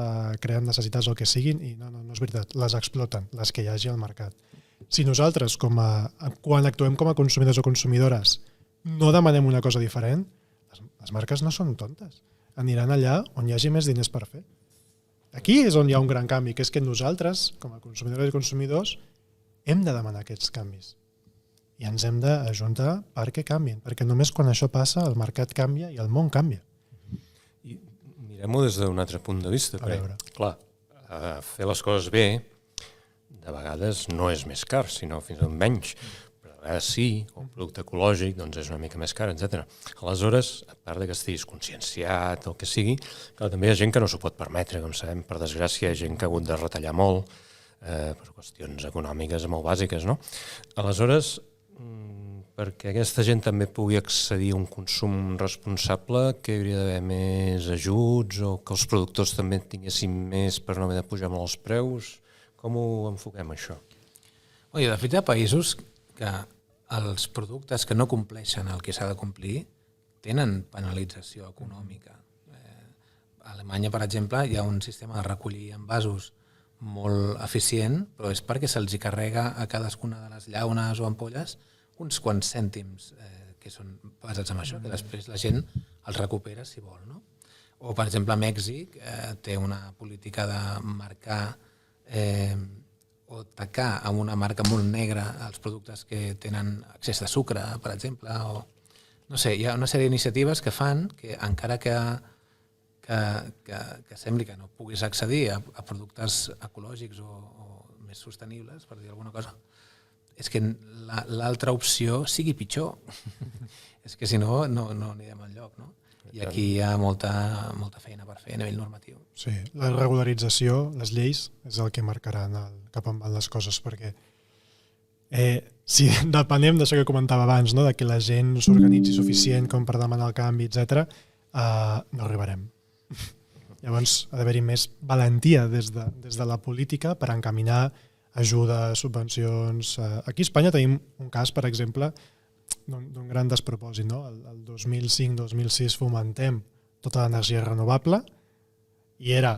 creen necessitats o el que siguin i no és veritat, les exploten, les que hi hagi al mercat. Si nosaltres, quan actuem com a consumidors o consumidores, no demanem una cosa diferent, les marques no són tontes. Aniran allà on hi hagi més diners per fer. Aquí és on hi ha un gran canvi, que és que nosaltres, com a consumidores i consumidors, hem de demanar aquests canvis. I ens hem d'ajuntar perquè canvien, perquè només quan això passa el mercat canvia i el món canvia. I mirem-ho des d'un altre punt de vista. Clar, fer les coses bé de vegades no és més car, sinó fins i tot menys. Però a vegades sí, un producte ecològic és una mica més car, etc. Aleshores, a part que estiguis conscienciat o el que sigui, també hi ha gent que no s'ho pot permetre, com sabem, per desgràcia, hi ha gent que ha hagut de retallar molt per qüestions econòmiques molt bàsiques, no? Aleshores, perquè aquesta gent també pugui accedir a un consum responsable, que hi hauria d'haver més ajuts o que els productors també tinguessin més per no haver de pujar molt els preus? Com ho enfoquem, això? De fet, hi ha països que els productes que no compleixen el que s'ha de complir tenen penalització econòmica. A Alemanya, per exemple, hi ha un sistema de recollir envasos molt eficient, però és perquè se'ls carrega a cadascuna de les llaunes o ampolles uns quants cèntims que són basats en això, que després la gent els recupera si vol, no? O, per exemple, Mèxic té una política de marcar o tacar amb una marca molt negra els productes que tenen excés de sucre, per exemple, o no sé, hi ha una sèrie d'iniciatives que fan que encara que sembli que no puguis accedir a productes ecològics o més sostenibles, per dir alguna cosa, és que l'altra opció sigui pitjor. És que si no anirem enlloc, no? I aquí hi ha molta feina per fer a nivell normatiu. Sí, la regularització, les lleis, és el que marcaran cap on van les coses, perquè si depenem d'això que comentava abans, no? De que la gent s'organitzi suficient com per demanar el canvi, etc., no arribarem. Llavors ha d'haver-hi més valentia des de la política per encaminar ajudes, subvencions. Aquí a Espanya tenim un cas, per exemple, d'un gran despropòsit, no? El 2005-2006 fomentem tota l'energia renovable i era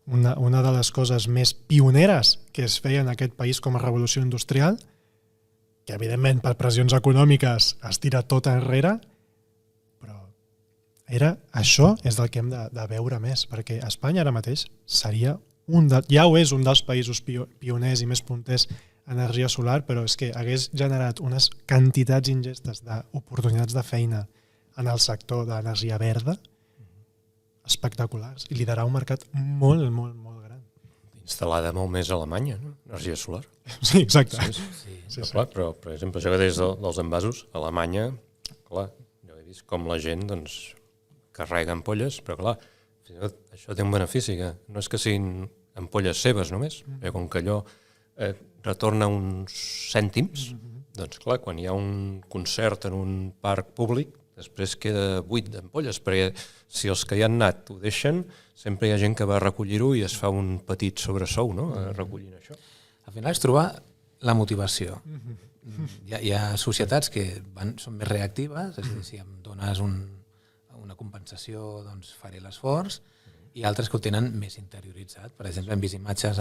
una de les coses més pioneres que es feia en aquest país com a revolució industrial, que evidentment per pressions econòmiques es tira tot enrere, però això és del que hem de veure més, perquè Espanya ara mateix seria ja ho és un dels països pioners i més punters energia solar, però és que hagués generat unes quantitats ingestes d'oportunitats de feina en el sector d'energia verda espectaculars i liderar un mercat molt, molt, molt gran. Instal·lada molt més a Alemanya, no? Energia solar. Sí, exacte. Sí. Clar, però, per exemple, això que deies dels envasos, a Alemanya, clar, jo he vist com la gent carrega ampolles, però clar, fins i tot això té un benefici, que no és que siguin ampolles seves només, perquè com que allò retorna uns cèntims, doncs clar, quan hi ha un concert en un parc públic, després queda buit d'ampolles, perquè si els que hi han anat ho deixen, sempre hi ha gent que va a recollir-ho i es fa un petit sobresou, no?, recollint això. Al final és trobar la motivació. Hi ha societats que són més reactives, és a dir, si em dones una compensació, doncs faré l'esforç, i altres que ho tenen més interioritzat. Per exemple, hem vist imatges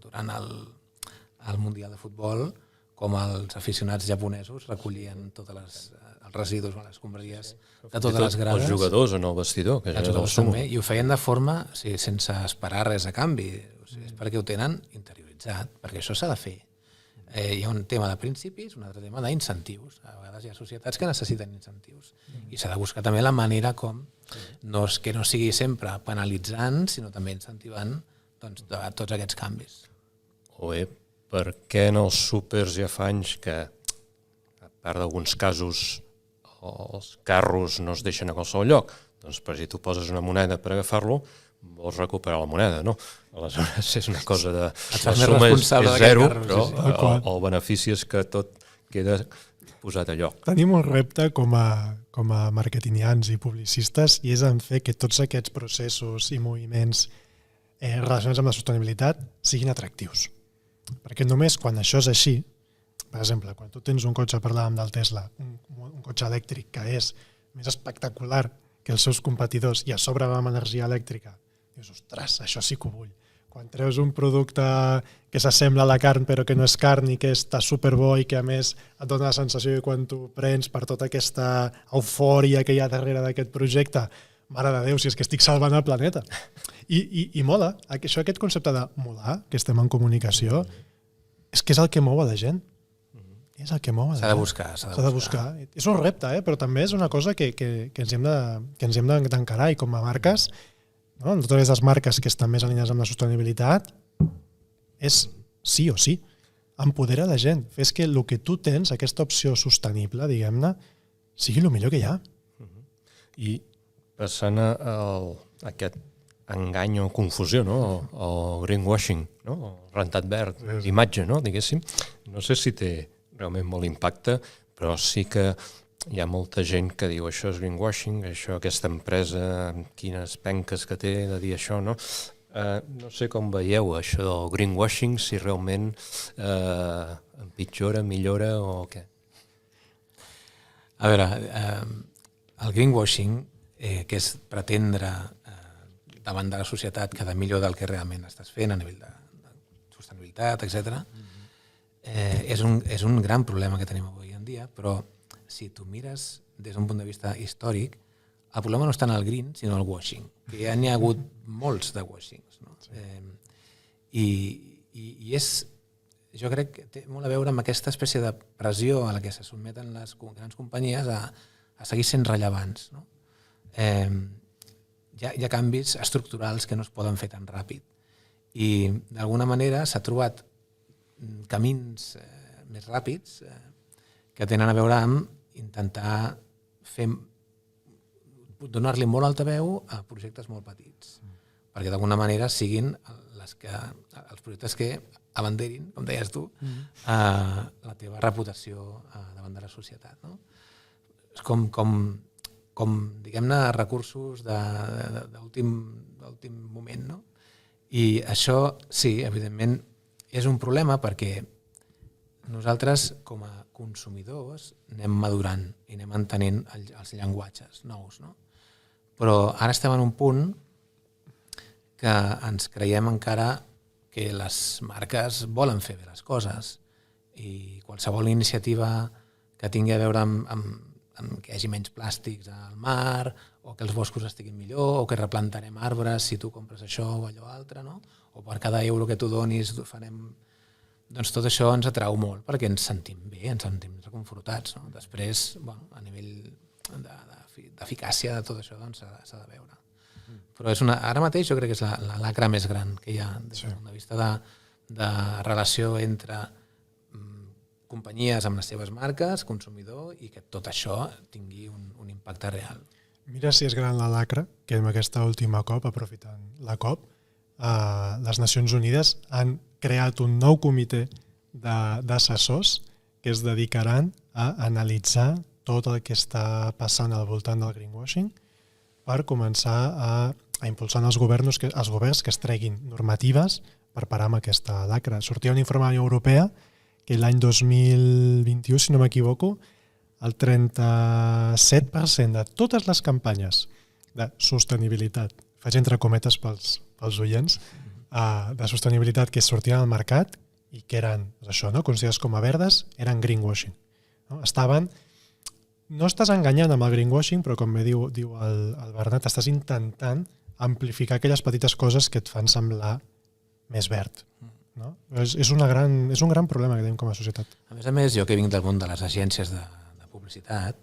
durant el Mundial de Futbol com els aficionats japonesos recollien tots els residus o les escombraries de totes les grades. Els jugadors en el vestidor, que ja és el sumo. També, i ho feien de forma sense esperar res a canvi. O sigui, és perquè ho tenen interioritzat, perquè això s'ha de fer. Hi ha un tema de principis, un altre tema d'incentius. A vegades hi ha societats que necessiten incentius. I s'ha de buscar també la manera com que no sigui sempre penalitzant, sinó també incentivant tots aquests canvis. O bé, per què en els súpers ja fa anys que, a part d'alguns casos, els carros no es deixen a qualsevol lloc? Doncs per si tu poses una moneda per agafar-lo, vols recuperar la moneda, no? Aleshores és una cosa de... La suma és zero, però el benefici és que tot queda posat a lloc. Tenim un repte com a marketingians i publicistes i és en fer que tots aquests processos i moviments relacionats amb la sostenibilitat siguin atractius. Perquè només quan això és així, per exemple, quan tu tens un cotxe, parlàvem del Tesla, un cotxe elèctric que és més espectacular que els seus competidors i a sobre va amb energia elèctrica, dius, ostres, això sí que ho vull. Quan treus un producte que s'assembla a la carn però que no és carn i que està superbo i que a més et dona la sensació que quan tu prens per tota aquesta eufòria que hi ha darrere d'aquest projecte, mare de Déu, si és que estic salvant el planeta. I mola, aquest concepte de molar, que estem en comunicació, és que és el que mou a la gent. És el que mou a la gent. S'ha de buscar. És un repte, però també és una cosa que ens hem d'encarar i com a marques, no? Totes les marques que estan més alineades amb la sostenibilitat, és sí o sí. Empodera la gent. Fes que el que tu tens, aquesta opció sostenible, diguem-ne, sigui el millor que hi ha. I passant a aquest engany o confusió, no? El greenwashing, no? El rentat verd d'imatge, no? Diguéssim. No sé si té realment molt impacte, però sí que hi ha molta gent que diu això és greenwashing, aquesta empresa, quines penques que té de dir això, no? No sé com veieu això del greenwashing, si realment empitjora, millora o què? A veure, el greenwashing, que és pretendre davant de la societat cada millor del que realment estàs fent a nivell de sostenibilitat, etc. És un gran problema que tenim avui en dia, però si tu mires des d'un punt de vista històric, el problema no està en el green, sinó en el washing, que ja n'hi ha hagut molts de washings. No? I jo crec que té molt a veure amb aquesta espècie de pressió a la que se sotmeten les grans companyies a seguir sent rellevants. No? Hi ha canvis estructurals que no es poden fer tan ràpid i d'alguna manera s'ha trobat camins més ràpids que tenen a veure amb intentar donar-li molt altaveu a projectes molt petits perquè d'alguna manera siguin els projectes que abanderin, com deies tu, la teva reputació davant de la societat. No? És com diguem-ne, recursos d'últim moment. No? I això, sí, evidentment, és un problema perquè nosaltres, com a consumidors, anem madurant i anem entenent els llenguatges nous. No? Però ara estem en un punt que ens creiem encara que les marques volen fer bé les coses i qualsevol iniciativa que tingui a veure amb que hi hagi menys plàstics al mar, o que els boscos estiguin millor, o que replantarem arbres si tu compres això o allò altre, no? O per cada euro que tu donis farem... Doncs tot això ens atrau molt, perquè ens sentim bé, ens sentim reconfortats. No? Després, a nivell d'eficàcia de tot això, doncs s'ha de veure. Però ara mateix jo crec que és la lacra més gran que hi ha des del punt de vista de relació entre companyies amb les seves marques, consumidor, i que tot això tingui un impacte real. Mira si és gran la lacra, que amb aquesta última COP, aprofitant la COP, les Nacions Unides han creat un nou comitè d'assessors que es dedicaran a analitzar tot el que està passant al voltant del greenwashing per començar a impulsar els governs que es treguin normatives per parar amb aquesta lacra. Sortia un informe de la Unió Europea que l'any 2021, si no m'equivoco, el 37% de totes les campanyes de sostenibilitat, faig entre cometes pels oients, de sostenibilitat que sortien al mercat, i que eren això, no? Considerats com a verdes, eren greenwashing. No? No estàs enganyant amb el greenwashing, però com bé diu el Bernat, estàs intentant amplificar aquelles petites coses que et fan semblar més verd. No? És un gran problema que tenim com a societat. A més, jo que vinc del món de les agències de publicitat,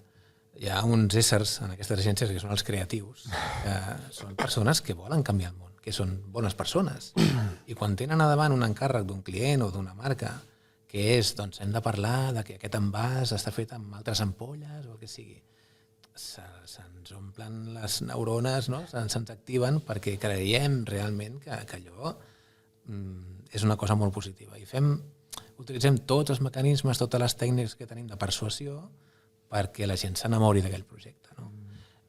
hi ha uns éssers en aquestes agències que són els creatius, que són persones que volen canviar el món, que són bones persones. I quan tenen a davant un encàrrec d'un client o d'una marca que és, doncs, hem de parlar de que aquest envàs està fet amb altres ampolles o el que sigui, se'ns omplen les neurones, no? Se'ns activen perquè creiem realment que allò és una cosa molt positiva. I utilitzem tots els mecanismes, totes les tècniques que tenim de persuasió perquè la gent s'enamori d'aquell projecte. No?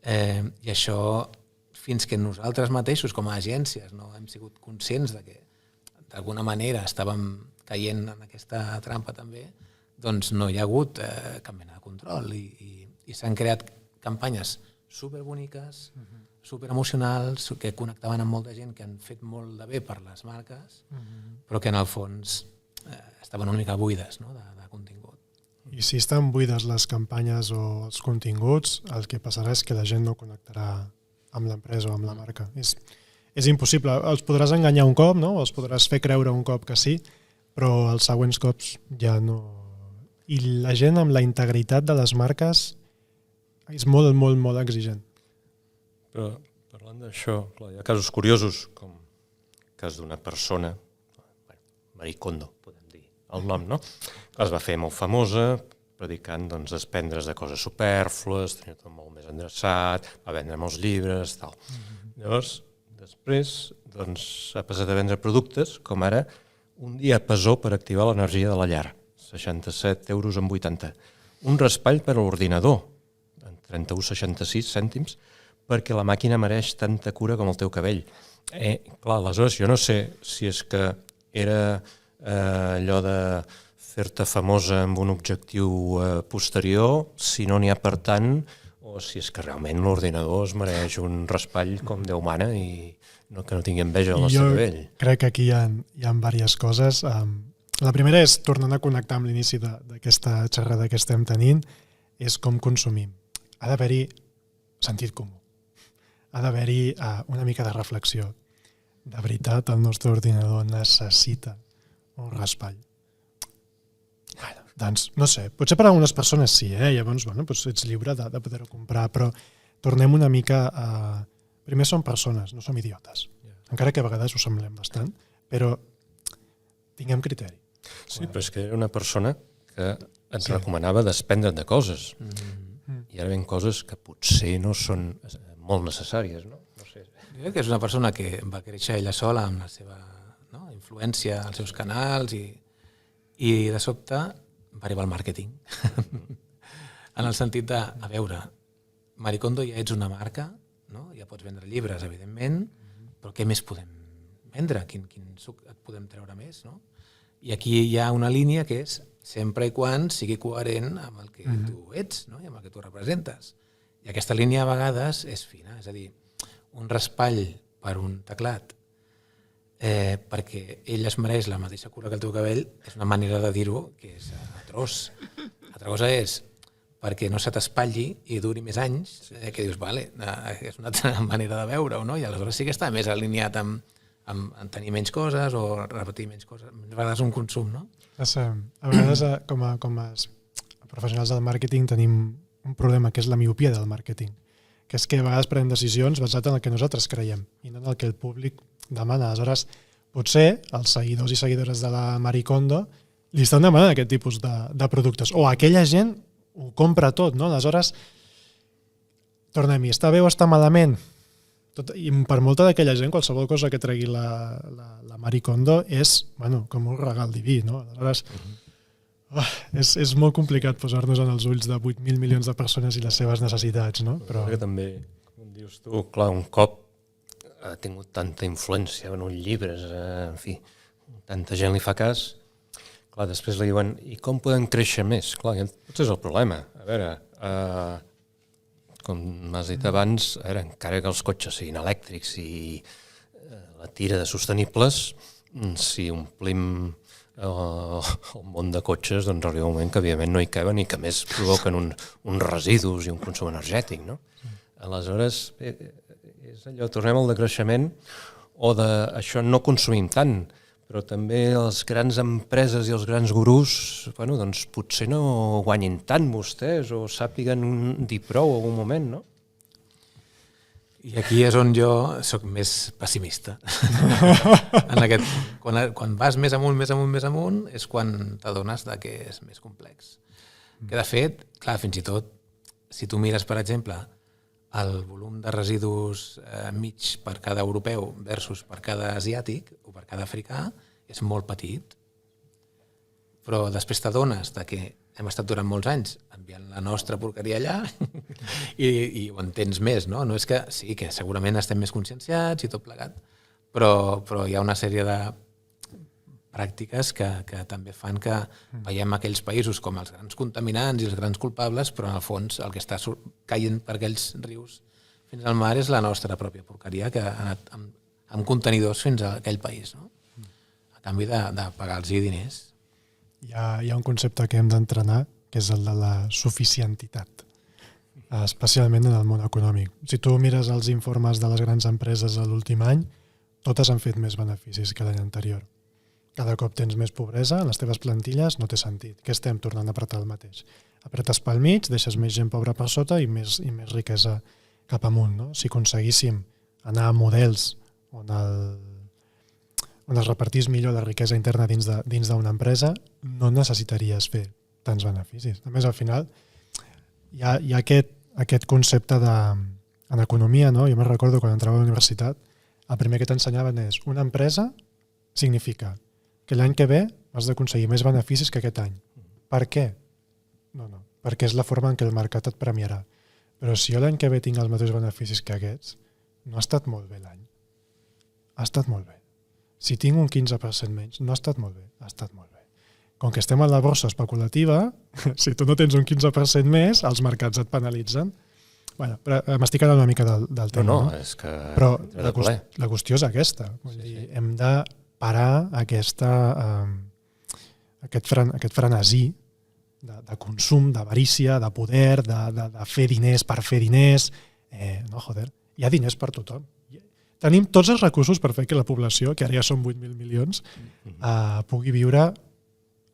I això, fins que nosaltres mateixos, com a agències, no hem sigut conscients de que d'alguna manera estàvem caient en aquesta trampa també, doncs no hi ha hagut cap mena de control i s'han creat campanyes superboniques, superemocionals, que connectaven amb molta gent, que han fet molt de bé per les marques, però que en el fons estaven una mica buides, no? de contingut. I si estan buides les campanyes o els continguts, el que passarà és que la gent no connectarà amb l'empresa o amb la marca. És impossible. Els podràs enganyar un cop, no? Els podràs fer creure un cop que sí, però els següents cops ja no. I la gent amb la integritat de les marques és molt, molt, molt exigent. Però parlant d'això, hi ha casos curiosos, com el cas d'una persona, Marie Kondo, podem dir el nom, no? Es va fer molt famosa, predicant desprendre's de coses supèrflues, tenia tot molt més endreçat, va vendre molts llibres, tal. Llavors, després, ha passat a vendre productes, com ara un diapasó per activar l'energia de la llar, 67,80 €. Un raspall per a l'ordinador, en 31,66 cèntims, perquè la màquina mereix tanta cura com el teu cabell. Clar, aleshores, jo no sé si és que era allò de fer-te famosa amb un objectiu posterior, si no n'hi ha per tant, o si és que realment l'ordinador es mereix un raspall com Déu mana i que no tingui enveja del nostre cabell. Jo crec que aquí hi ha diverses coses. La primera és, tornant a connectar amb l'inici d'aquesta xerrada que estem tenint, és com consumim. Ha d'haver-hi sentit comú. Ha d'haver-hi una mica de reflexió. De veritat, el nostre ordinador necessita un raspall. Doncs, no sé, potser per a algunes persones sí, llavors ets lliure de poder-ho comprar, però tornem una mica a... Primer som persones, no som idiotes. Encara que a vegades ho semblem bastant, però tinguem criteri. Sí, però és que era una persona que ens recomanava desprendre't de coses. I ara ven coses que potser no són molt necessàries, no? No sé. Jo crec que és una persona que va créixer ella sola amb la seva influència als seus canals i de sobte va arribar al màrqueting. En el sentit de, a veure, Marie Kondo ja ets una marca, no? Ja pots vendre llibres, evidentment, però què més podem vendre? Quin suc et podem treure més? No? I aquí hi ha una línia que és sempre i quan sigui coherent amb el que tu ets, no? I amb el que tu representes. I aquesta línia a vegades és fina, és a dir, un raspall per un teclat perquè ell es mereix la mateixa cura que el teu cabell és una manera de dir-ho que és atroç. Altra cosa és perquè no se t'espatlli i duri més anys, que dius, vale, és una altra manera de veure-ho, no? I aleshores sí que està més alineat amb tenir menys coses o repetir menys coses. A vegades un consum, no? A vegades, com a professionals del màrqueting, tenim un problema que és la miopia del màrqueting, que és que a vegades prenem decisions basat en el que nosaltres creiem i no en el que el públic demana. Aleshores, potser els seguidors i seguidores de la Marie Kondo li estan demanant aquest tipus de productes, o aquella gent ho compra tot, no? Aleshores, tornem-hi, està bé o està malament? I per molta d'aquella gent, qualsevol cosa que tregui la Marie Kondo és com un regal diví, no? Aleshores, és molt complicat posar-nos en els ulls de 8.000 milions de persones i les seves necessitats, no? Però que també, com dius tu, clar, un cop ha tingut tanta influència en uns llibres, en fi, tanta gent li fa cas, clar, després li diuen, i com podem créixer més? Clar, potser és el problema. A veure, com m'has dit abans, encara que els cotxes siguin elèctrics i la tira de sostenibles, si omplim el món de cotxes doncs arriba un moment que evidentment no hi caben i que a més provoquen uns residus i un consum energètic, no? Aleshores, és allò, tornem al decreixement o d'això no consumim tant, però també les grans empreses i els grans gurús, bueno, doncs potser no guanyin tant vostès o sàpiguen dir prou en algun moment, no? I aquí és on jo sóc més pessimista. Quan vas més amunt, és quan t'adones que és més complex. Que de fet, clar, fins i tot, si tu mires, per exemple, el volum de residus mig per cada europeu versus per cada asiàtic o per cada africà, és molt petit. Però després t'adones que hem estat durant molts anys enviant la nostra porqueria allà i ho entens més, no? No és que sí, que segurament estem més conscienciats i tot plegat, però hi ha una sèrie de pràctiques que també fan que veiem aquells països com els grans contaminants i els grans culpables, però en el fons el que està caient per aquells rius fins al mar és la nostra pròpia porqueria que ha anat amb contenidors fins a aquell país, no? A canvi de pagar-los diners. Hi ha un concepte que hem d'entrenar, que és el de la suficientitat, especialment en el món econòmic. Si tu mires els informes de les grans empreses de l'últim any, totes han fet més beneficis que l'any anterior. Cada cop tens més pobresa, en les teves plantilles no té sentit. Què estem tornant a apretar el mateix? Apretes pel mig, deixes més gent pobra per sota i més riquesa cap amunt, no? Si aconseguíssim anar a models on es repartís millor la riquesa interna dins d'una empresa, no necessitaries fer tants beneficis. A més, al final, hi ha aquest concepte en economia, no? Jo me'n recordo quan entrava a la universitat, el primer que t'ensenyaven és una empresa significa que l'any que ve has d'aconseguir més beneficis que aquest any. Per què? No, perquè és la forma en què el mercat et premiarà. Però si jo l'any que ve tinc els mateixos beneficis que aquests, no ha estat molt bé l'any. Ha estat molt bé. Si tinc un 15% menys, no ha estat molt bé, ha estat molt bé. Com que estem a la borsa especulativa, si tu no tens un 15% més, els mercats et penalitzen. Bueno, però m'estic quedant una mica del tema. No, és que... Però la qüestió és aquesta. Vull dir, hem de parar aquest frenesí de consum, d'avarícia, de poder, de fer diners per fer diners. No, joder, hi ha diners per tothom. Tenim tots els recursos per fer que la població, que ara ja són 8.000 milions, pugui viure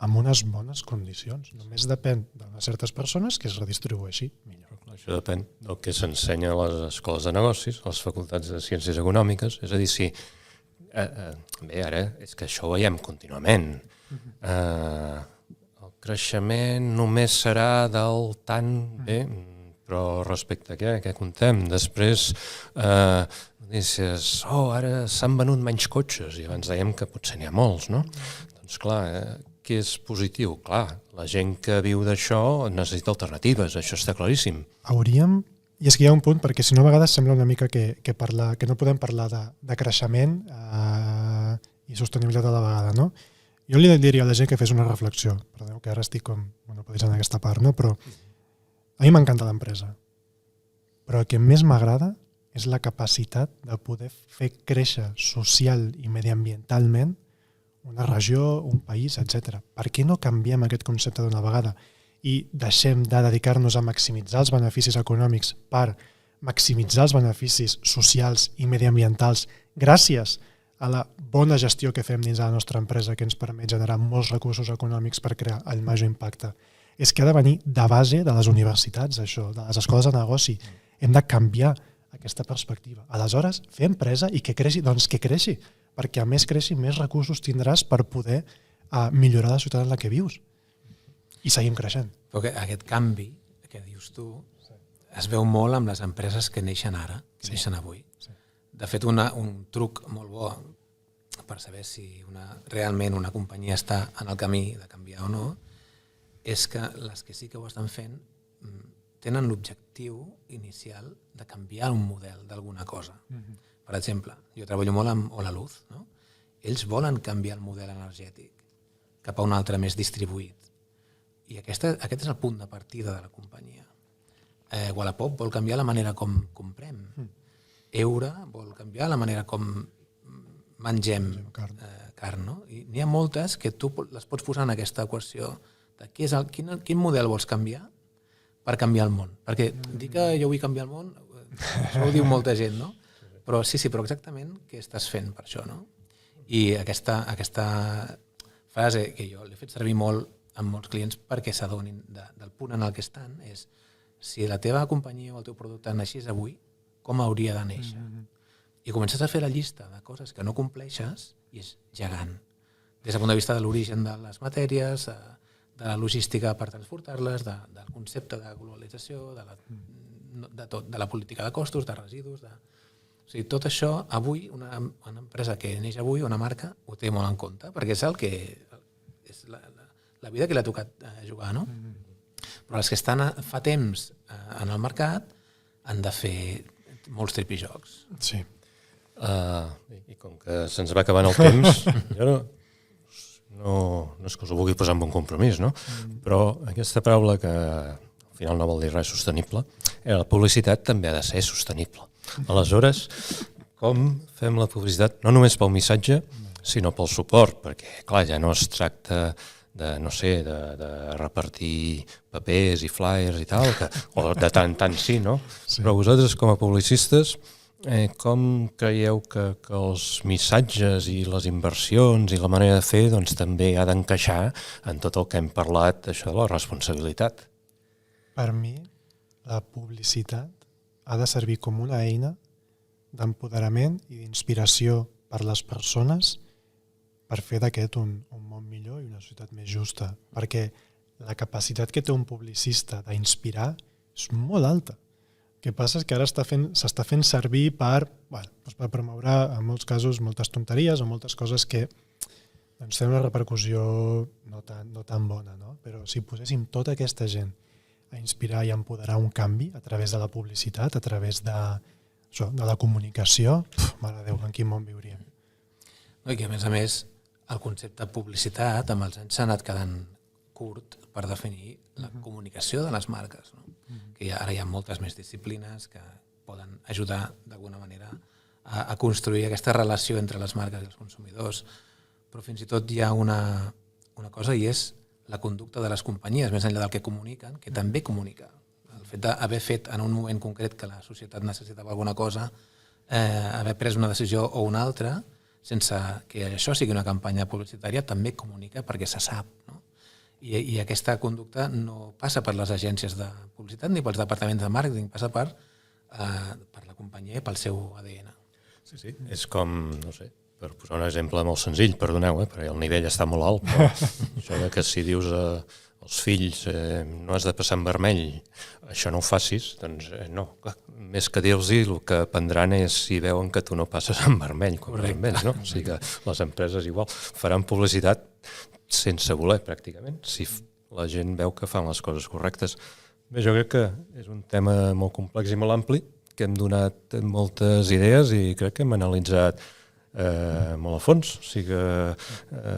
amb unes bones condicions. Només depèn d'unes certes persones que es redistribueixi millor. Això depèn del que s'ensenya a les escoles de negocis, a les facultats de ciències econòmiques. És a dir, si... Bé, ara és que això ho veiem contínuament. El creixement només serà del tant bé, però respecte a què contem? Després dius, ara s'han venut menys cotxes i abans dèiem que potser n'hi ha molts, no? Doncs clar, què és positiu? Clar, la gent que viu d'això necessita alternatives, això està claríssim. Hauríem... I és que hi ha un punt, perquè si no a vegades sembla una mica que no podem parlar de creixement i sostenibilitat a la vegada, no? Jo li diria a la gent que fes una reflexió. Perdoneu que ara estic com monopolitzant aquesta part, no? Però a mi m'encanta l'empresa. Però el que més m'agrada és la capacitat de poder fer créixer social i mediambientalment una regió, un país, etc. Per què no canviem aquest concepte d'una vegada i deixem de dedicar-nos a maximitzar els beneficis econòmics per maximitzar els beneficis socials i mediambientals gràcies a la bona gestió que fem dins de la nostra empresa que ens permet generar molts recursos econòmics per crear el major impacte? És que ha de venir de base de les universitats, això, de les escoles de negoci. Hem de canviar aquesta perspectiva. Aleshores, fer empresa i que creixi, doncs que creixi, perquè a més creixi, més recursos tindràs per poder millorar la ciutat en la que vius. I seguim creixent. Però aquest canvi que dius tu es veu molt amb les empreses que neixen ara, que neixen avui. De fet, un truc molt bo per saber si realment una companyia està en el camí de canviar o no és que les que sí que ho estan fent tenen l'objectiu inicial de canviar un model d'alguna cosa. Per exemple, jo treballo molt amb Holaluz, no? Ells volen canviar el model energètic cap a un altre més distribuït. I aquest és el punt de partida de la companyia. Wallapop vol canviar la manera com comprem. Eura vol canviar la manera com mengem carn, no? I n'hi ha moltes que tu les pots posar en aquesta equació de quin model vols canviar per canviar el món. Perquè dir que jo vull canviar el món, això ho diu molta gent, no? Però sí, però exactament què estàs fent per això, no? I aquesta frase que jo l'he fet servir molt amb molts clients perquè s'adonin del punt en el que estan és si la teva companyia o el teu producte naixés avui, com hauria de néixer? I comences a fer la llista de coses que no compleixes i és gegant. Des del punt de vista de l'origen de les matèries, de la logística per transportar-les, del concepte de globalització, de la política de costos, de residus... O sigui, tot això, avui, una empresa que neix avui, una marca, ho té molt en compte, perquè és el que és la vida que l'ha tocat jugar, no? Però els que estan fa temps en el mercat han de fer molts tripijocs. Sí. I com que se'ns va acabant el temps, jo no és que us ho vulgui posar en un compromís, no? Però aquesta paraula que al final no vol dir res sostenible, la publicitat també ha de ser sostenible. Aleshores, com fem la publicitat no només pel missatge, sinó pel suport, perquè clar, ja no es tracta de, no sé, de repartir papers i flyers i tal, o de tant sí, no? Sí. Però vosaltres com a publicistes, com creieu que els missatges i les inversions i la manera de fer doncs, també ha d'encaixar en tot el que hem parlat, això de la responsabilitat? Per mi, la publicitat ha de servir com una eina d'empoderament i d'inspiració per les persones per fer d'aquest un món millor i una societat més justa, perquè la capacitat que té un publicista d'inspirar és molt alta. El que passa és que ara s'està fent servir per promoure, en molts casos, moltes tonteries o moltes coses que tenen una repercussió no tan bona, no? Però si poséssim tota aquesta gent a inspirar i a empoderar un canvi a través de la publicitat, a través de la comunicació, mare de Déu, en quin món viuríem? I que, a més, el concepte publicitat amb els anys s'ha anat quedant curt per definir la comunicació de les marques, no? Que ara hi ha moltes més disciplines que poden ajudar d'alguna manera a construir aquesta relació entre les marques i els consumidors, però fins i tot hi ha una cosa i és la conducta de les companyies, més enllà del que comuniquen, que també comunica. El fet d'haver fet en un moment concret que la societat necessitava alguna cosa, haver pres una decisió o una altra, sense que això sigui una campanya publicitària, també comunica perquè se sap, no? I aquesta conducta no passa per les agències de publicitat ni pels departaments de màrqueting, passa per la companyia i pel seu ADN. Sí, és com, no sé, per posar un exemple molt senzill, perdoneu, perquè el nivell està molt alt, però això que si dius als fills no has de passar en vermell, això no ho facis, doncs no. Més que dir-los el que aprendran és si veuen que tu no passes en vermell quan vas amb ells, no? O sigui que les empreses igual faran publicitat sense voler, pràcticament, si la gent veu que fan les coses correctes. Bé, jo crec que és un tema molt complex i molt ampli, que hem donat moltes idees i crec que hem analitzat molt a fons. O sigui que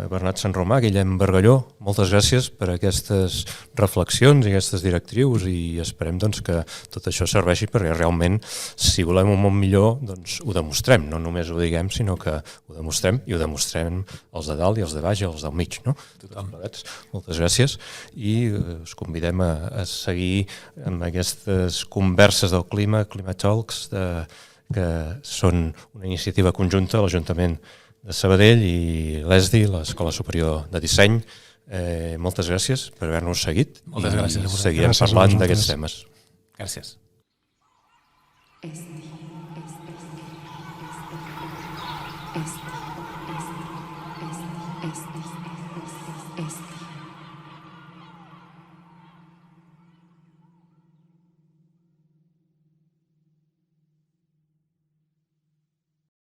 Bernat Sanromà, Guillem Bargalló, moltes gràcies per aquestes reflexions i aquestes directrius i esperem doncs, que tot això serveixi perquè realment si volem un món millor doncs ho demostrem, no només ho diguem sinó que ho demostrem i ho demostrem els de dalt i els de baix i els del mig, no? Tothom. Moltes gràcies i us convidem a seguir amb aquestes converses del clima, Climatalks, que són una iniciativa conjunta a l'Ajuntament de Sabadell i l'ESDI, l'Escola Superior de Disseny. Moltes gràcies per haver-nos seguit. Moltes gràcies. I seguirem parlant d'aquests temes. Gràcies. Este.